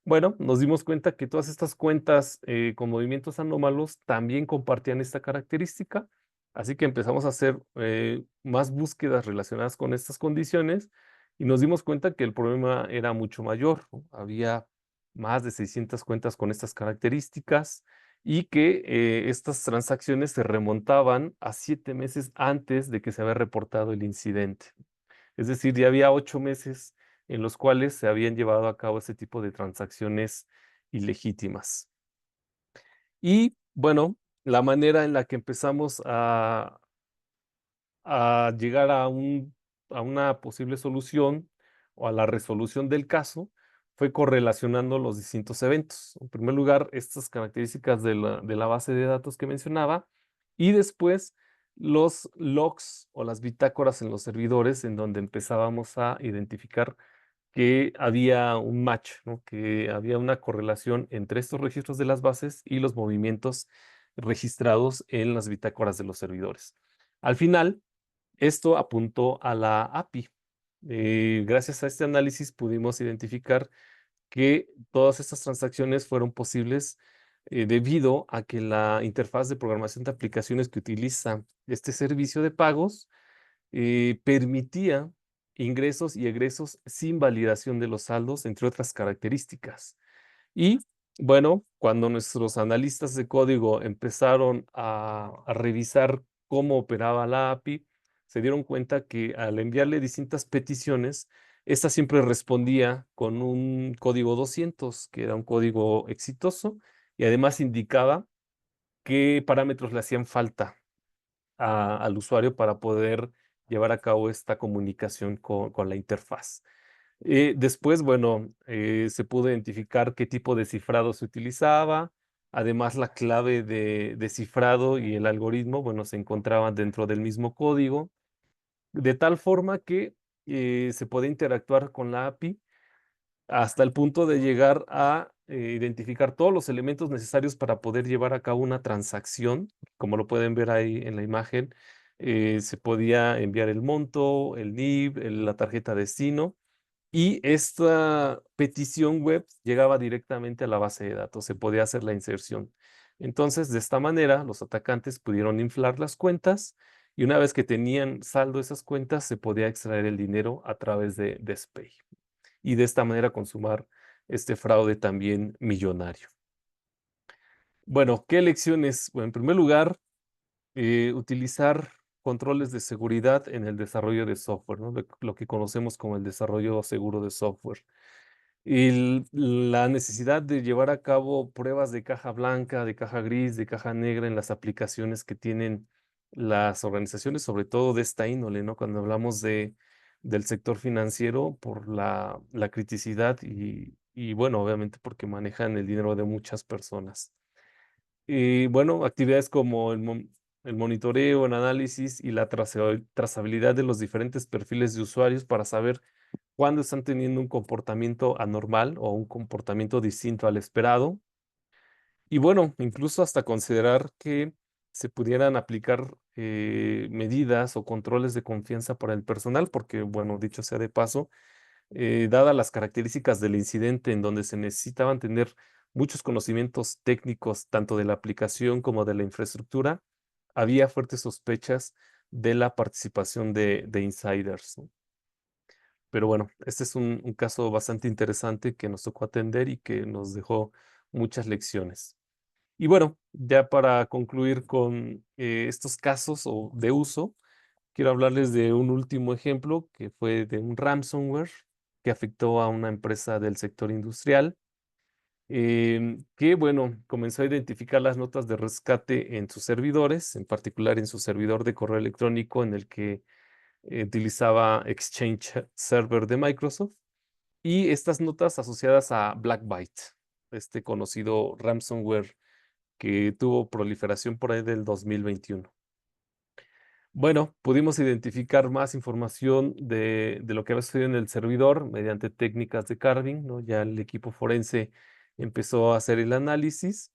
Bueno, nos dimos cuenta que todas estas cuentas con movimientos anómalos también compartían esta característica, así que empezamos a hacer más búsquedas relacionadas con estas condiciones y nos dimos cuenta que el problema era mucho mayor, ¿no? Había más de 600 cuentas con estas características y que estas transacciones se remontaban a 7 meses antes de que se había reportado el incidente. Es decir, ya había 8 meses en los cuales se habían llevado a cabo ese tipo de transacciones ilegítimas. Y bueno, la manera en la que empezamos a llegar a una posible solución o a la resolución del caso fue correlacionando los distintos eventos. En primer lugar, estas características de la base de datos que mencionaba y después los logs o las bitácoras en los servidores en donde empezábamos a identificar que había un match, ¿no? Que había una correlación entre estos registros de las bases y los movimientos registrados en las bitácoras de los servidores. Al final, esto apuntó a la API. Gracias a este análisis pudimos identificar que todas estas transacciones fueron posibles debido a que la interfaz de programación de aplicaciones que utiliza este servicio de pagos permitía ingresos y egresos sin validación de los saldos, entre otras características. Y bueno, cuando nuestros analistas de código empezaron a revisar cómo operaba la API, se dieron cuenta que al enviarle distintas peticiones, esta siempre respondía con un código 200, que era un código exitoso, y además indicaba qué parámetros le hacían falta al usuario para poder llevar a cabo esta comunicación con la interfaz. Después, bueno, se pudo identificar qué tipo de cifrado se utilizaba. Además, la clave de cifrado y el algoritmo, bueno, se encontraban dentro del mismo código, de tal forma que se puede interactuar con la API hasta el punto de llegar a identificar todos los elementos necesarios para poder llevar a cabo una transacción. Como lo pueden ver ahí en la imagen, se podía enviar el monto, el NIB, la tarjeta destino, y esta petición web llegaba directamente a la base de datos, se podía hacer la inserción. Entonces, de esta manera, los atacantes pudieron inflar las cuentas y una vez que tenían saldo esas cuentas, se podía extraer el dinero a través de SPAY y de esta manera consumar este fraude también millonario. Bueno, ¿qué lecciones? Bueno, en primer lugar, utilizar controles de seguridad en el desarrollo de software, ¿no? Lo que conocemos como el desarrollo seguro de software. Y la necesidad de llevar a cabo pruebas de caja blanca, de caja gris, de caja negra en las aplicaciones que tienen las organizaciones, sobre todo de esta índole, ¿no? Cuando hablamos del sector financiero, por la criticidad y, bueno, obviamente porque manejan el dinero de muchas personas. Y bueno, actividades como el monitoreo, el análisis y la trazabilidad de los diferentes perfiles de usuarios para saber cuándo están teniendo un comportamiento anormal o un comportamiento distinto al esperado. Y bueno, incluso hasta considerar que se pudieran aplicar medidas o controles de confianza para el personal, porque bueno, dicho sea de paso, dadas las características del incidente en donde se necesitaban tener muchos conocimientos técnicos, tanto de la aplicación como de la infraestructura, había fuertes sospechas de la participación de insiders, ¿no? Pero bueno, este es un caso bastante interesante que nos tocó atender y que nos dejó muchas lecciones. Y bueno, ya para concluir con estos casos de uso, quiero hablarles de un último ejemplo que fue de un ransomware que afectó a una empresa del sector industrial, que, bueno, comenzó a identificar las notas de rescate en sus servidores, en particular en su servidor de correo electrónico en el que utilizaba Exchange Server de Microsoft, y estas notas asociadas a Blackbyte, este conocido ransomware que tuvo proliferación por ahí del 2021. Bueno, pudimos identificar más información de lo que había sucedido en el servidor mediante técnicas de carving, ¿no? Ya el equipo forense empezó a hacer el análisis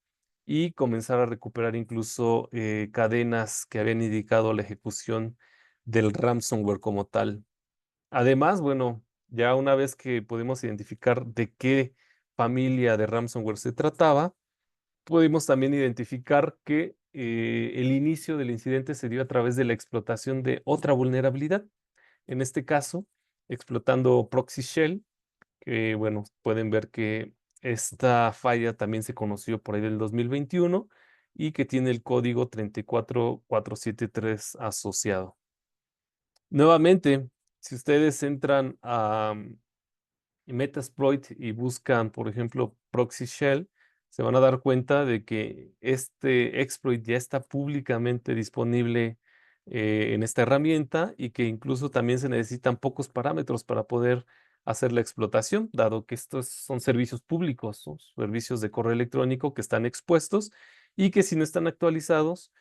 y comenzar a recuperar incluso cadenas que habían indicado la ejecución del ransomware como tal. Además, bueno, ya una vez que pudimos identificar de qué familia de ransomware se trataba, pudimos también identificar que el inicio del incidente se dio a través de la explotación de otra vulnerabilidad. En este caso, explotando Proxy Shell, que bueno, pueden ver que esta falla también se conoció por ahí del 2021 y que tiene el código 34473 asociado. Nuevamente, si ustedes entran a Metasploit y buscan, por ejemplo, Proxy Shell, se van a dar cuenta de que este exploit ya está públicamente disponible en esta herramienta, y que incluso también se necesitan pocos parámetros para poder hacer la explotación, dado que estos son servicios públicos, ¿no? Servicios de correo electrónico que están expuestos y que, si no están actualizados,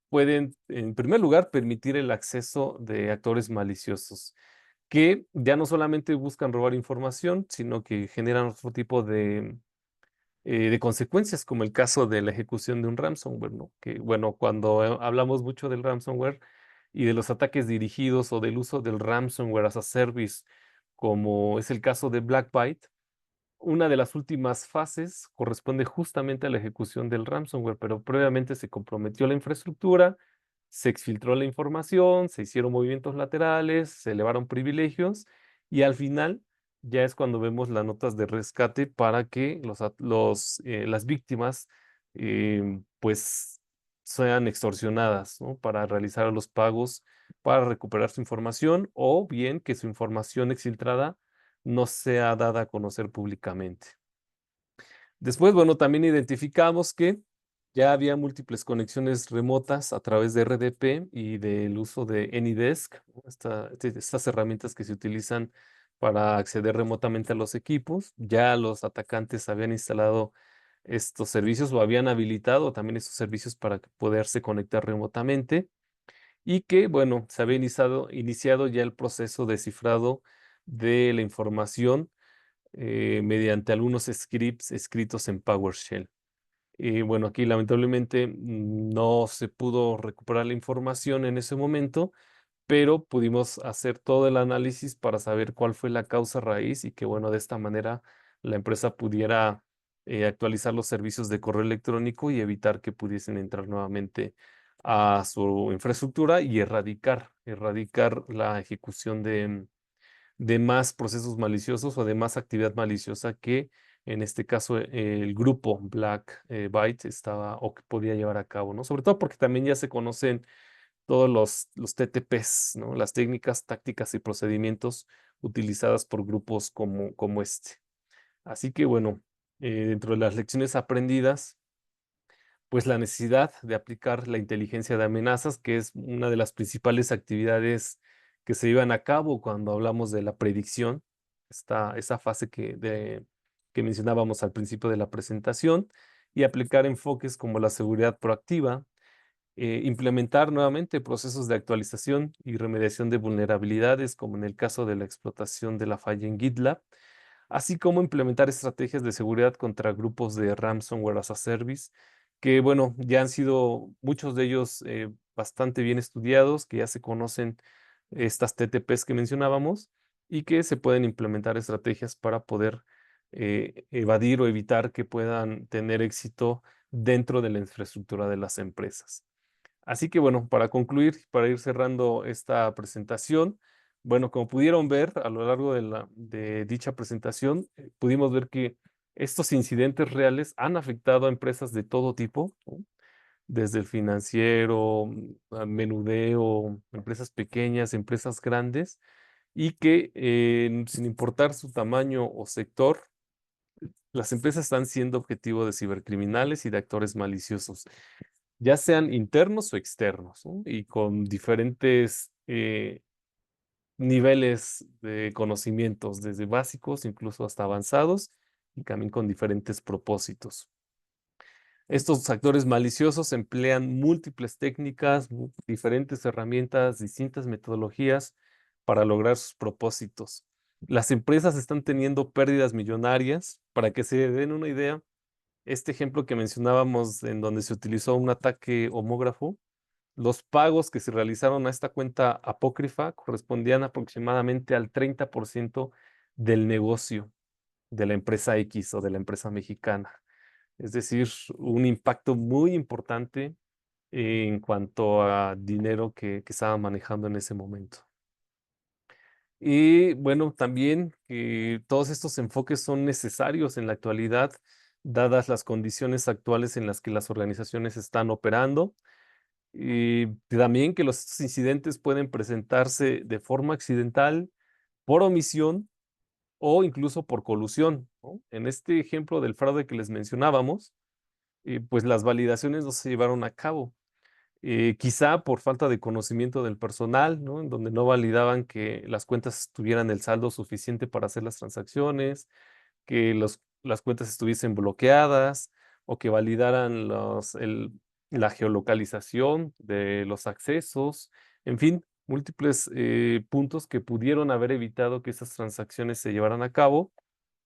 pueden, en primer lugar, permitir el acceso de actores maliciosos que ya no solamente buscan robar información, sino que generan otro tipo de consecuencias, como el caso de la ejecución de un ransomware, ¿no? Que, bueno, cuando hablamos mucho del ransomware y de los ataques dirigidos o del uso del ransomware as a service, como es el caso de Blackbyte, una de las últimas fases corresponde justamente a la ejecución del ransomware, pero previamente se comprometió la infraestructura, se exfiltró la información, se hicieron movimientos laterales, se elevaron privilegios, y al final ya es cuando vemos las notas de rescate para que las víctimas pues sean extorsionadas, ¿no? Para realizar los pagos, para recuperar su información, o bien que su información exfiltrada no sea dada a conocer públicamente. Después, bueno, también identificamos que ya había múltiples conexiones remotas a través de RDP y del uso de AnyDesk, ¿no? Estas herramientas que se utilizan para acceder remotamente a los equipos. Ya los atacantes habían instalado estos servicios o habían habilitado también estos servicios para poderse conectar remotamente, y que, bueno, se había iniciado ya el proceso de cifrado de la información mediante algunos scripts escritos en PowerShell. Y bueno, aquí lamentablemente no se pudo recuperar la información en ese momento, pero pudimos hacer todo el análisis para saber cuál fue la causa raíz, y que, bueno, de esta manera la empresa pudiera actualizar los servicios de correo electrónico y evitar que pudiesen entrar nuevamente a su infraestructura y erradicar la ejecución de más procesos maliciosos o de más actividad maliciosa que, en este caso, el grupo Black Byte estaba o que podía llevar a cabo, ¿no? Sobre todo porque también ya se conocen todos los TTPs, ¿no? Las técnicas, tácticas y procedimientos utilizadas por grupos como este. Así que, bueno, dentro de las lecciones aprendidas, pues la necesidad de aplicar la inteligencia de amenazas, que es una de las principales actividades que se llevan a cabo cuando hablamos de la predicción, esa fase que mencionábamos al principio de la presentación, y aplicar enfoques como la seguridad proactiva, implementar nuevamente procesos de actualización y remediación de vulnerabilidades, como en el caso de la explotación de la falla en GitLab, así como implementar estrategias de seguridad contra grupos de ransomware as a service, que, bueno, ya han sido muchos de ellos bastante bien estudiados, que ya se conocen estas TTPs que mencionábamos, y que se pueden implementar estrategias para poder evadir o evitar que puedan tener éxito dentro de la infraestructura de las empresas. Así que, bueno, para concluir, para ir cerrando esta presentación, bueno, como pudieron ver a lo largo de dicha presentación, pudimos ver que estos incidentes reales han afectado a empresas de todo tipo, ¿no? Desde el financiero, a menudeo, empresas pequeñas, empresas grandes, y que sin importar su tamaño o sector, las empresas están siendo objetivo de cibercriminales y de actores maliciosos, ya sean internos o externos, ¿no? Y con diferentes niveles de conocimientos, desde básicos incluso hasta avanzados, y también con diferentes propósitos. Estos actores maliciosos emplean múltiples técnicas, diferentes herramientas, distintas metodologías para lograr sus propósitos. Las empresas están teniendo pérdidas millonarias. Para que se den una idea, este ejemplo que mencionábamos en donde se utilizó un ataque homógrafo, los pagos que se realizaron a esta cuenta apócrifa correspondían aproximadamente al 30% del negocio de la empresa X o de la empresa mexicana. Es decir, un impacto muy importante en cuanto a dinero que estaban manejando en ese momento. Y bueno, también todos estos enfoques son necesarios en la actualidad, dadas las condiciones actuales en las que las organizaciones están operando. Y también que los incidentes pueden presentarse de forma accidental, por omisión o incluso por colusión, ¿no? En este ejemplo del fraude que les mencionábamos, pues las validaciones no se llevaron a cabo. Quizá por falta de conocimiento del personal, ¿no? En donde no validaban que las cuentas tuvieran el saldo suficiente para hacer las transacciones, que las cuentas estuviesen bloqueadas o que validaran la geolocalización de los accesos, en fin, múltiples puntos que pudieron haber evitado que esas transacciones se llevaran a cabo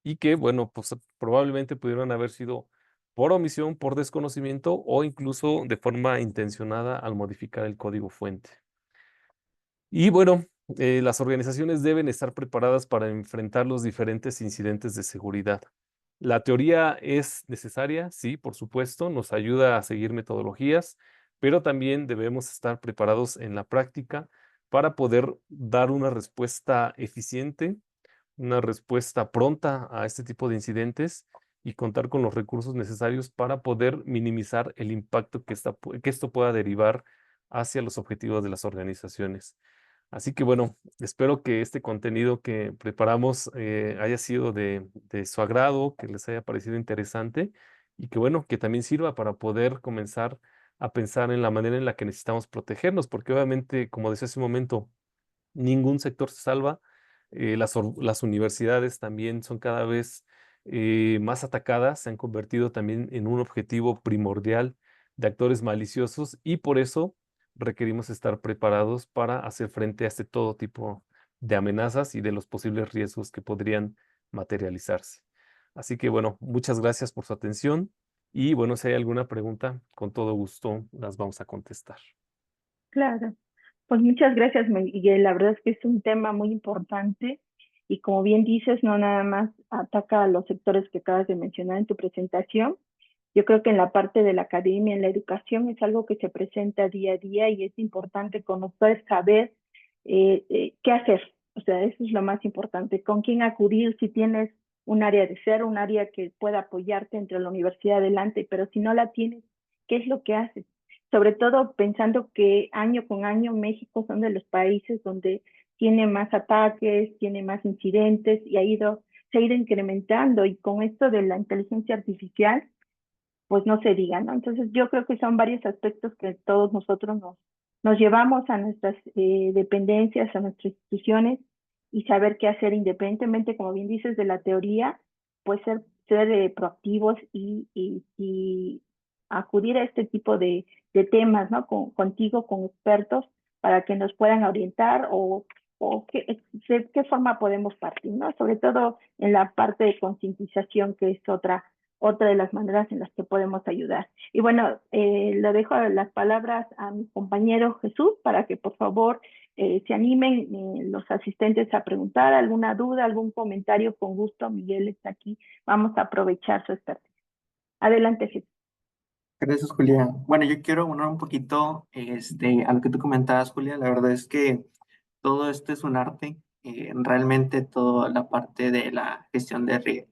y que, bueno, pues probablemente pudieron haber sido por omisión, por desconocimiento o incluso de forma intencionada al modificar el código fuente. Y bueno, las organizaciones deben estar preparadas para enfrentar los diferentes incidentes de seguridad. La teoría es necesaria, sí, por supuesto, nos ayuda a seguir metodologías, pero también debemos estar preparados en la práctica para poder dar una respuesta eficiente, una respuesta pronta a este tipo de incidentes y contar con los recursos necesarios para poder minimizar el impacto que esto pueda derivar hacia los objetivos de las organizaciones. Así que bueno, espero que este contenido que preparamos haya sido de su agrado, que les haya parecido interesante y que bueno, que también sirva para poder comenzar a pensar en la manera en la que necesitamos protegernos, porque obviamente, como decía hace un momento, ningún sector se salva. Las universidades también son cada vez más atacadas, se han convertido también en un objetivo primordial de actores maliciosos y por eso requerimos estar preparados para hacer frente a este todo tipo de amenazas y de los posibles riesgos que podrían materializarse. Así que bueno, muchas gracias por su atención y bueno, si hay alguna pregunta, con todo gusto las vamos a contestar. Claro. Pues muchas gracias, Miguel. La verdad es que es un tema muy importante y como bien dices, no nada más ataca a los sectores que acabas de mencionar en tu presentación. Yo creo que en la parte de la academia, en la educación, es algo que se presenta día a día y es importante conocer, saber qué hacer. O sea, eso es lo más importante. Con quién acudir si tienes un área de ser, un área que pueda apoyarte entre la universidad adelante, pero si no la tienes, ¿qué es lo que haces? Sobre todo pensando que año con año México son de los países donde tiene más ataques, tiene más incidentes y se ha ido incrementando y con esto de la inteligencia artificial, pues no se diga, ¿no? Entonces yo creo que son varios aspectos que todos nosotros nos llevamos a nuestras dependencias, a nuestras instituciones y saber qué hacer independientemente, como bien dices, de la teoría, pues ser proactivos y acudir a este tipo de temas, ¿no? Contigo, con expertos, para que nos puedan orientar o de qué forma podemos partir, ¿no? Sobre todo en la parte de concientización, que es otra de las maneras en las que podemos ayudar. Y bueno, le dejo las palabras a mi compañero Jesús para que por favor se animen los asistentes a preguntar alguna duda, algún comentario. Con gusto, Miguel está aquí. Vamos a aprovechar su expertise. Adelante, Jesús. Gracias, Julia. Bueno, yo quiero abonar un poquito a lo que tú comentabas, Julia. La verdad es que todo esto es un arte realmente toda la parte de la gestión de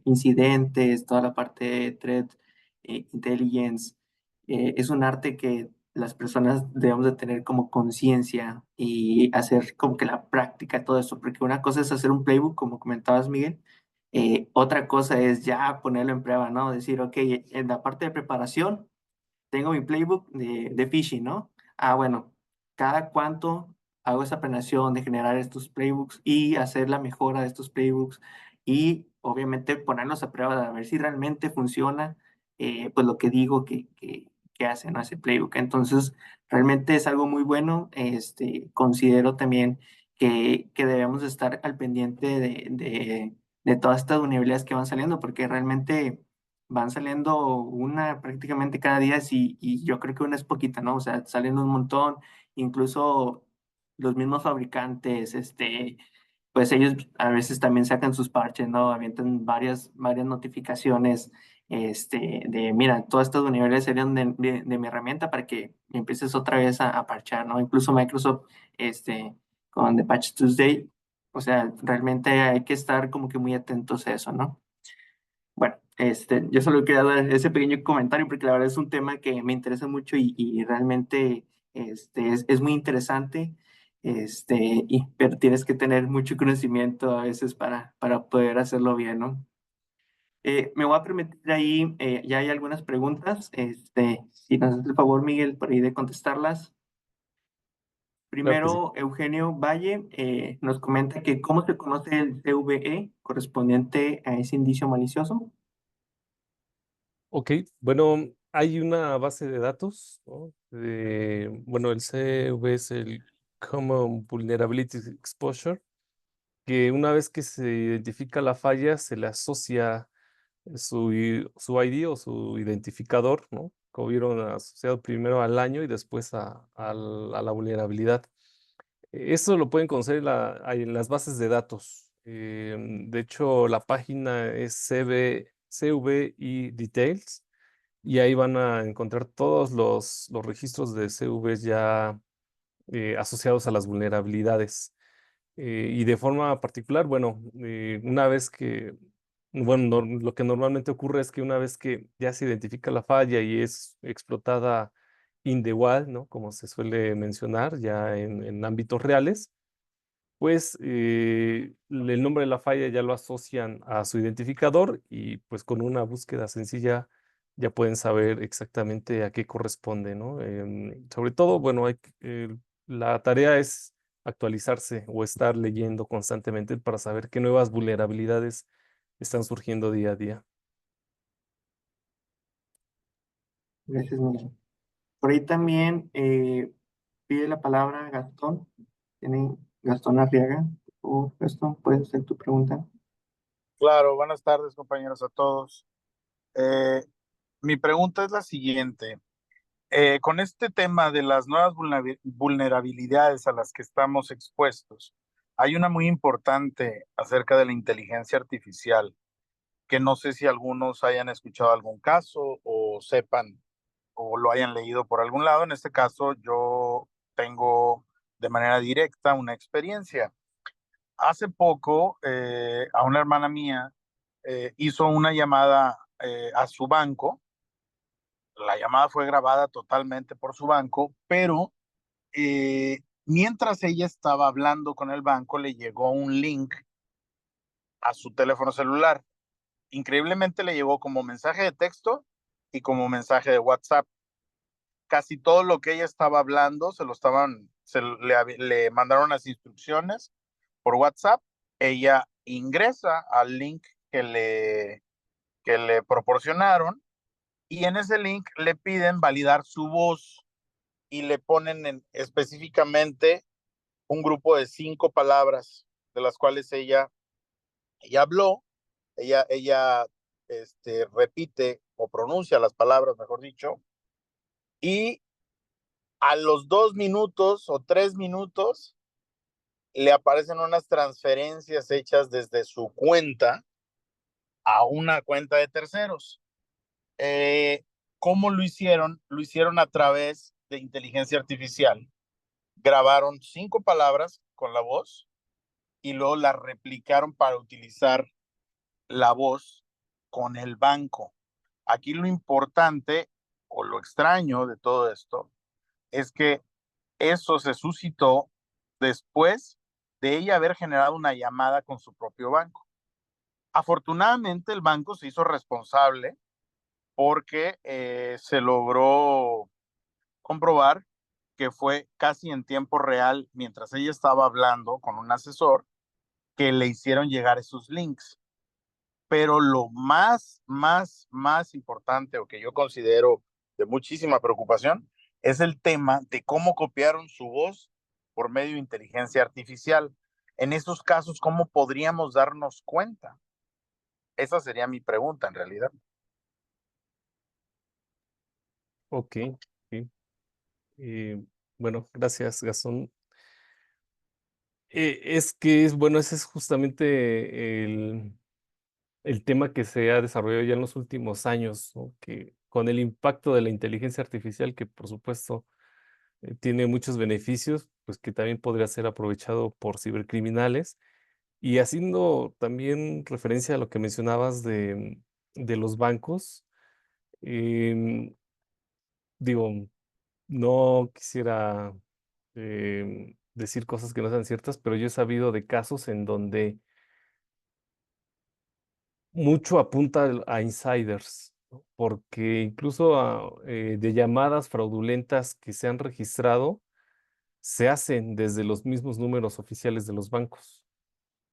incidentes, toda la parte de threat intelligence, es un arte que las personas debemos de tener como conciencia y hacer como que la práctica de todo eso, porque una cosa es hacer un playbook, como comentabas, Miguel, otra cosa es ya ponerlo en prueba, ¿no? Decir, ok, en la parte de preparación, tengo mi playbook de phishing, ¿no? Ah, bueno, cada cuánto hago esa planeación de generar estos playbooks y hacer la mejora de estos playbooks y obviamente ponerlos a prueba de ver si realmente funciona, pues lo que digo que hace, ¿no? Ese playbook. Entonces, realmente es algo muy bueno. Considero también que debemos estar al pendiente de todas estas vulnerabilidades que van saliendo, porque realmente van saliendo una prácticamente cada día y yo creo que una es poquita, ¿no? O sea, salen un montón, incluso los mismos fabricantes, pues ellos a veces también sacan sus parches, ¿no? Avientan varias notificaciones, de, mira, todas estas unidades serían de mi herramienta para que empieces otra vez a parchar, ¿no? Incluso Microsoft, con The Patch Tuesday, o sea, realmente hay que estar como que muy atentos a eso, ¿no? Bueno, yo solo quería dar ese pequeño comentario porque la verdad es un tema que me interesa mucho y realmente es muy interesante, pero tienes que tener mucho conocimiento a veces para poder hacerlo bien, ¿no? Me voy a permitir ahí, ya hay algunas preguntas, si nos haces el favor, Miguel, por ahí de contestarlas. Claro que sí. Primero, Eugenio Valle nos comenta que cómo se conoce el CVE correspondiente a ese indicio malicioso. Ok, bueno, hay una base de datos, ¿no? Bueno, el CV es el Common Vulnerability Exposure, que una vez que se identifica la falla, se le asocia su ID o su identificador, ¿no? Como vieron, asociado primero al año y después a la vulnerabilidad. Eso lo pueden conocer ahí en las bases de datos. De hecho, la página es CVI Details y ahí van a encontrar todos los registros de CVs ya asociados a las vulnerabilidades. Y de forma particular, bueno, bueno, lo que normalmente ocurre es que una vez que ya se identifica la falla y es explotada in the wild, ¿no? Como se suele mencionar ya en ámbitos reales, pues el nombre de la falla ya lo asocian a su identificador y pues con una búsqueda sencilla ya pueden saber exactamente a qué corresponde, ¿no? Sobre todo, bueno, la tarea es actualizarse o estar leyendo constantemente para saber qué nuevas vulnerabilidades están surgiendo día a día. Gracias, Miguel. Por ahí también pide la palabra Gastón. Tiene Gastón Arriaga. Gastón, ¿puedes hacer tu pregunta? Claro, buenas tardes compañeros a todos. Eh, Mi pregunta es la siguiente. Con este tema de las nuevas vulnerabilidades a las que estamos expuestos, hay una muy importante acerca de la inteligencia artificial, que no sé si algunos hayan escuchado algún caso o sepan o lo hayan leído por algún lado. En este caso, yo tengo de manera directa una experiencia. Hace poco, a una hermana mía hizo una llamada a su banco. La llamada fue grabada totalmente por su banco, pero mientras ella estaba hablando con el banco, le llegó un link a su teléfono celular. Increíblemente le llegó como mensaje de texto y como mensaje de WhatsApp. Casi todo lo que ella estaba hablando le mandaron las instrucciones por WhatsApp. Ella ingresa al link que le proporcionaron y en ese link le piden validar su voz y le ponen específicamente un grupo de 5 palabras de las cuales ella habló, ella repite o pronuncia las palabras, mejor dicho, y a los 2 minutos o 3 minutos le aparecen unas transferencias hechas desde su cuenta a una cuenta de terceros. ¿Cómo lo hicieron? Lo hicieron a través de inteligencia artificial. Grabaron 5 palabras con la voz y luego la replicaron para utilizar la voz con el banco. Aquí lo importante o lo extraño de todo esto es que eso se suscitó después de ella haber generado una llamada con su propio banco. Afortunadamente el banco se hizo responsable porque se logró comprobar que fue casi en tiempo real, mientras ella estaba hablando con un asesor, que le hicieron llegar esos links. Pero lo más importante, o que yo considero de muchísima preocupación, es el tema de cómo copiaron su voz por medio de inteligencia artificial. En esos casos, ¿cómo podríamos darnos cuenta? Esa sería mi pregunta en realidad. Ok, sí. Bueno, gracias, Gastón. Es que bueno, ese es justamente el tema que se ha desarrollado ya en los últimos años, ¿no? Que con el impacto de la inteligencia artificial, que por supuesto tiene muchos beneficios, pues que también podría ser aprovechado por cibercriminales. Y haciendo también referencia a lo que mencionabas de los bancos, em, digo, no quisiera decir cosas que no sean ciertas, pero yo he sabido de casos en donde mucho apunta a insiders, ¿no? Porque incluso de llamadas fraudulentas que se han registrado, se hacen desde los mismos números oficiales de los bancos.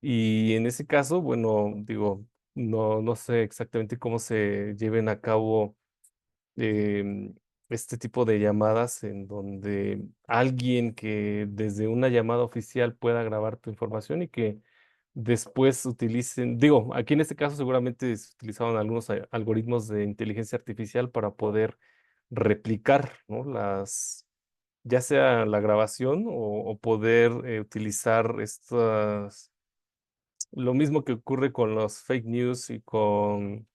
Y en ese caso, bueno, digo, no sé exactamente cómo se lleven a cabo em, este tipo de llamadas en donde alguien que desde una llamada oficial pueda grabar tu información y que después utilicen, digo, aquí en este caso seguramente se utilizaban algunos algoritmos de inteligencia artificial para poder replicar, ¿no? Ya sea la grabación o poder utilizar lo mismo que ocurre con los fake news y con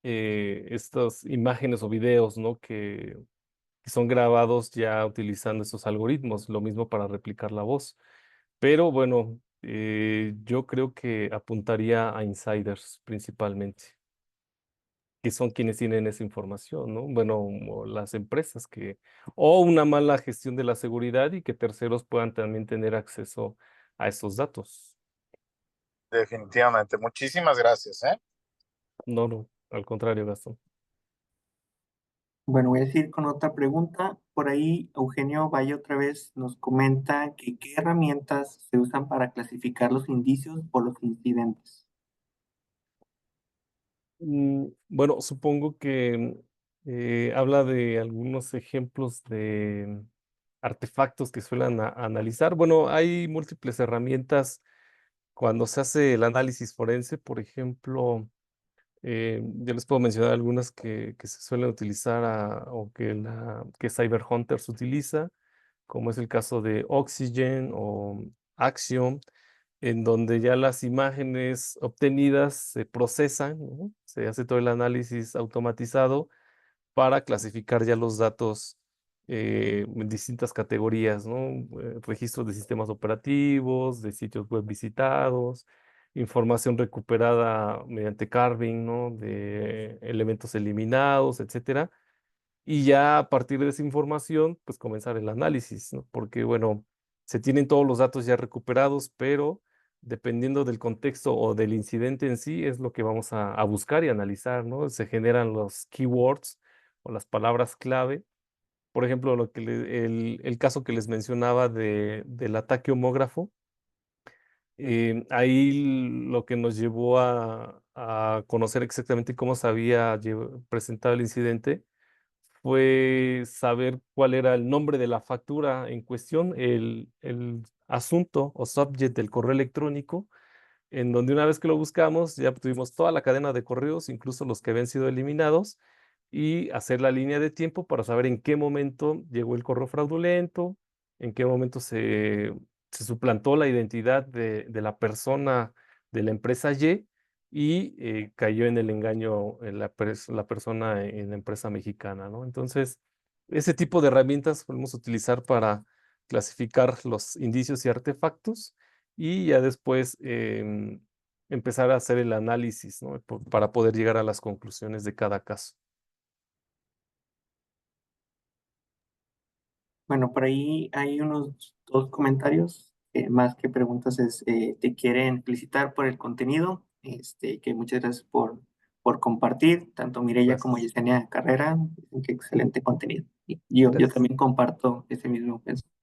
estas imágenes o videos, ¿no? Que son grabados ya utilizando estos algoritmos, lo mismo para replicar la voz. Pero bueno, yo creo que apuntaría a insiders principalmente, que son quienes tienen esa información, ¿no? Bueno, o las empresas o una mala gestión de la seguridad y que terceros puedan también tener acceso a esos datos. Definitivamente. Muchísimas gracias, ¿eh? No, al contrario, Gastón. Bueno, voy a seguir con otra pregunta. Por ahí, Eugenio Valle otra vez nos comenta que qué herramientas se usan para clasificar los indicios o los incidentes. Bueno, supongo que habla de algunos ejemplos de artefactos que suelen analizar. Bueno, hay múltiples herramientas cuando se hace el análisis forense, por ejemplo, yo les puedo mencionar algunas que se suelen utilizar o que CyberHunters utiliza, como es el caso de Oxygen o Axiom, en donde ya las imágenes obtenidas se procesan, ¿no? Se hace todo el análisis automatizado para clasificar ya los datos en distintas categorías, ¿no? Registros de sistemas operativos, de sitios web visitados, información recuperada mediante carving, ¿no? De elementos eliminados, etcétera. Y ya a partir de esa información, pues comenzar el análisis, ¿no? Porque, bueno, se tienen todos los datos ya recuperados, pero dependiendo del contexto o del incidente en sí, es lo que vamos a buscar y analizar, ¿no? Se generan los keywords o las palabras clave. Por ejemplo, el caso que les mencionaba del ataque homógrafo, ahí lo que nos llevó a conocer exactamente cómo se había presentado el incidente fue saber cuál era el nombre de la factura en cuestión, el asunto o subject del correo electrónico, en donde una vez que lo buscamos ya tuvimos toda la cadena de correos, incluso los que habían sido eliminados, y hacer la línea de tiempo para saber en qué momento llegó el correo fraudulento, en qué momento se suplantó la identidad de la persona de la empresa y cayó en el engaño la persona en la empresa mexicana, ¿no? Entonces, ese tipo de herramientas podemos utilizar para clasificar los indicios y artefactos y ya después empezar a hacer el análisis, ¿no? Para poder llegar a las conclusiones de cada caso. Bueno, por ahí hay unos dos comentarios, más que preguntas, te quieren felicitar por el contenido, que muchas gracias por compartir, tanto Mireya como Gracias. Yesenia Carrera, dicen que excelente contenido. Y yo Gracias. también comparto ese mismo pensamiento.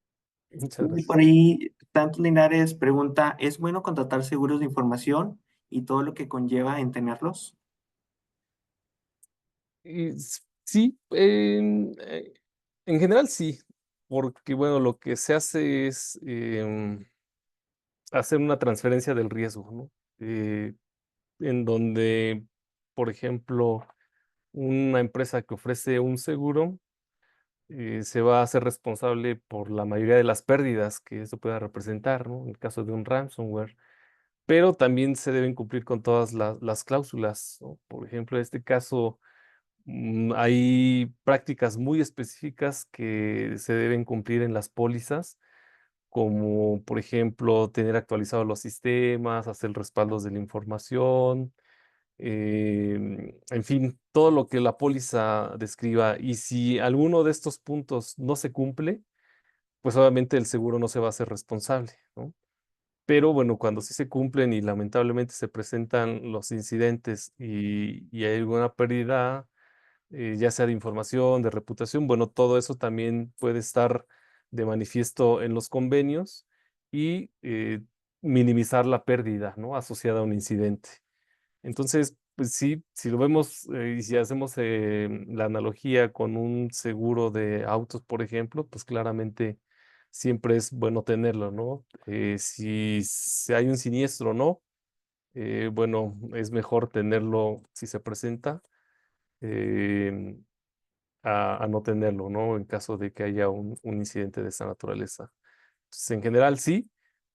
Muchas Y por gracias. ahí, Tanto Linares pregunta, ¿es bueno contratar seguros de información y todo lo que conlleva en tenerlos? Sí, en general sí, porque bueno, lo que se hace es hacer una transferencia del riesgo, ¿no? En donde, por ejemplo, una empresa que ofrece un seguro se va a hacer responsable por la mayoría de las pérdidas que eso pueda representar, ¿no? En el caso de un ransomware, pero también se deben cumplir con todas las cláusulas, ¿no? Por ejemplo, en este caso hay prácticas muy específicas que se deben cumplir en las pólizas, como por ejemplo tener actualizados los sistemas, hacer respaldos de la información, en fin, todo lo que la póliza describa. Y si alguno de estos puntos no se cumple, pues obviamente el seguro no se va a hacer responsable, ¿no? Pero bueno, cuando sí se cumplen y lamentablemente se presentan los incidentes y hay alguna pérdida, ya sea de información, de reputación, bueno, todo eso también puede estar de manifiesto en los convenios y minimizar la pérdida, ¿no? Asociada a un incidente. Entonces, pues sí, si lo vemos y si hacemos la analogía con un seguro de autos, por ejemplo, pues claramente siempre es bueno tenerlo, ¿no? Si hay un siniestro o no, bueno, es mejor tenerlo si se presenta em, a no tenerlo, ¿no? En caso de que haya un incidente de esa naturaleza. Entonces, en general sí,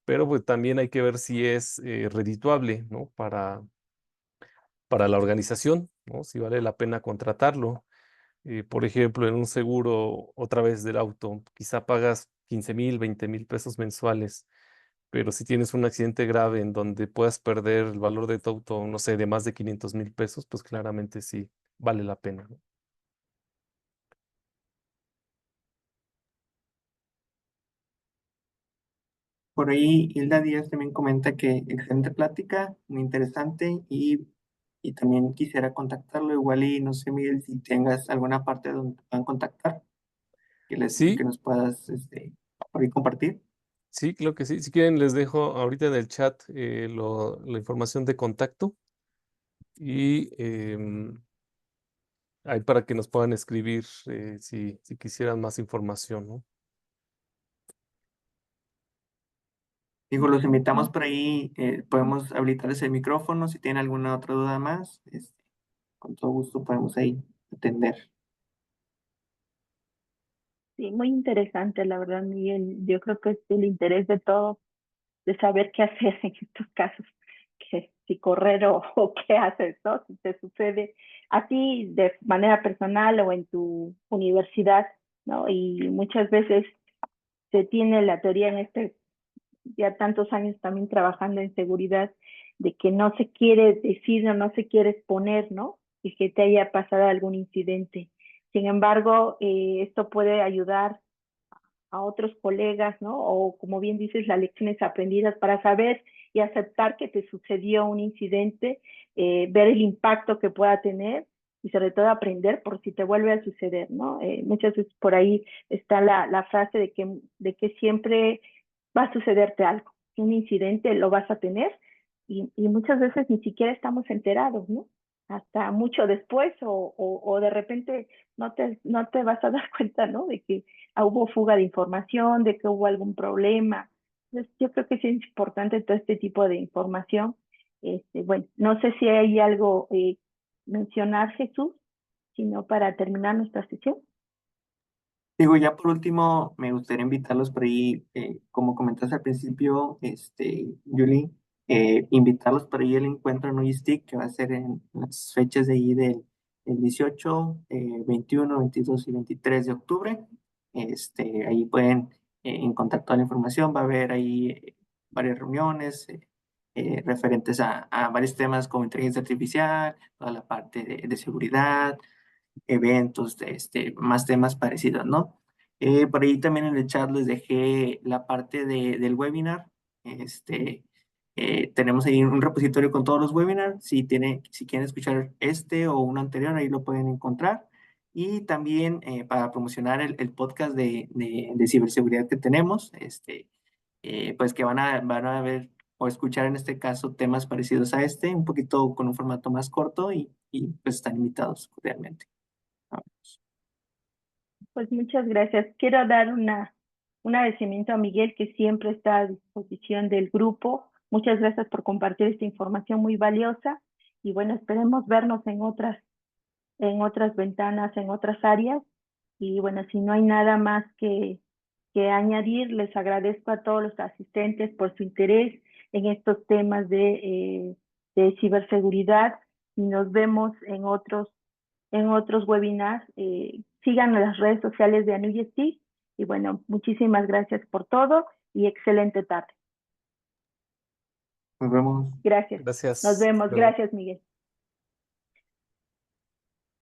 pero pues también hay que ver si es redituable, ¿no? Para la organización, ¿no? Si vale la pena contratarlo. Por ejemplo, en un seguro, otra vez del auto, quizá pagas 15,000, 20,000 pesos mensuales, pero si tienes un accidente grave en donde puedas perder el valor de tu auto, no sé, de más de 500,000 pesos, pues claramente sí vale la pena, ¿no? Por ahí Hilda Díaz también comenta que excelente plática, muy interesante y también quisiera contactarlo igual y no sé, Miguel, si tengas alguna parte donde te puedan contactar, que Sí, nos puedas por ahí compartir. sí, creo que sí. Si quieren, les dejo ahorita en el chat la información de contacto y ahí para que nos puedan escribir si quisieran más información, ¿no? Digo, los invitamos por ahí, podemos habilitarles el micrófono si tienen alguna otra duda más, con todo gusto podemos ahí atender. Sí, muy interesante, la verdad, Miguel. Yo creo que es el interés de todos de saber qué hacer en estos casos, que si correr o qué hacer, ¿no? Si te sucede así de manera personal o en tu universidad, ¿no? Y muchas veces se tiene la teoría en ya tantos años también trabajando en seguridad, de que no se quiere decir o no se quiere exponer, ¿no? Y que te haya pasado algún incidente. Sin embargo, esto puede ayudar a otros colegas, ¿no? O como bien dices, las lecciones aprendidas para saber y aceptar que te sucedió un incidente, ver el impacto que pueda tener y sobre todo aprender por si te vuelve a suceder, ¿no? Muchas veces por ahí está la frase de que siempre va a sucederte algo, un incidente lo vas a tener y muchas veces ni siquiera estamos enterados, ¿no? Hasta mucho después o de repente no te vas a dar cuenta, ¿no? De que hubo fuga de información, de que hubo algún problema. Entonces, yo creo que sí es importante todo este tipo de información. Bueno, no sé si hay algo mencionar, Jesús, sino para terminar nuestra sesión. Digo, ya por último, me gustaría invitarlos por ahí, como comentaste al principio, Julie, invitarlos por ahí al encuentro en Stick, que va a ser en las fechas de ahí del 18, 21, 22 y 23 de octubre. Ahí pueden encontrar toda la información, va a haber ahí varias reuniones referentes a varios temas como inteligencia artificial, toda la parte de seguridad, eventos, más temas parecidos, ¿no? Por ahí también en el chat les dejé la parte del webinar. Tenemos ahí un repositorio con todos los webinars. Si quieren escuchar este o uno anterior, ahí lo pueden encontrar. Y también para promocionar el podcast de ciberseguridad que tenemos, pues que van a ver o escuchar en este caso temas parecidos a un poquito con un formato más corto y pues están invitados realmente. Pues muchas gracias. Quiero dar un agradecimiento a Miguel, que siempre está a disposición del grupo. Muchas gracias por compartir esta información muy valiosa. Y bueno, esperemos vernos en otras ventanas, en otras áreas. Y bueno, si no hay nada más que añadir, les agradezco a todos los asistentes por su interés en estos temas de ciberseguridad, y nos vemos en otros webinars. Sigan las redes sociales de ANUYESTIC, y bueno, muchísimas gracias por todo y excelente tarde. Nos vemos. Gracias. Gracias. Nos vemos. Hasta luego. Gracias, Miguel.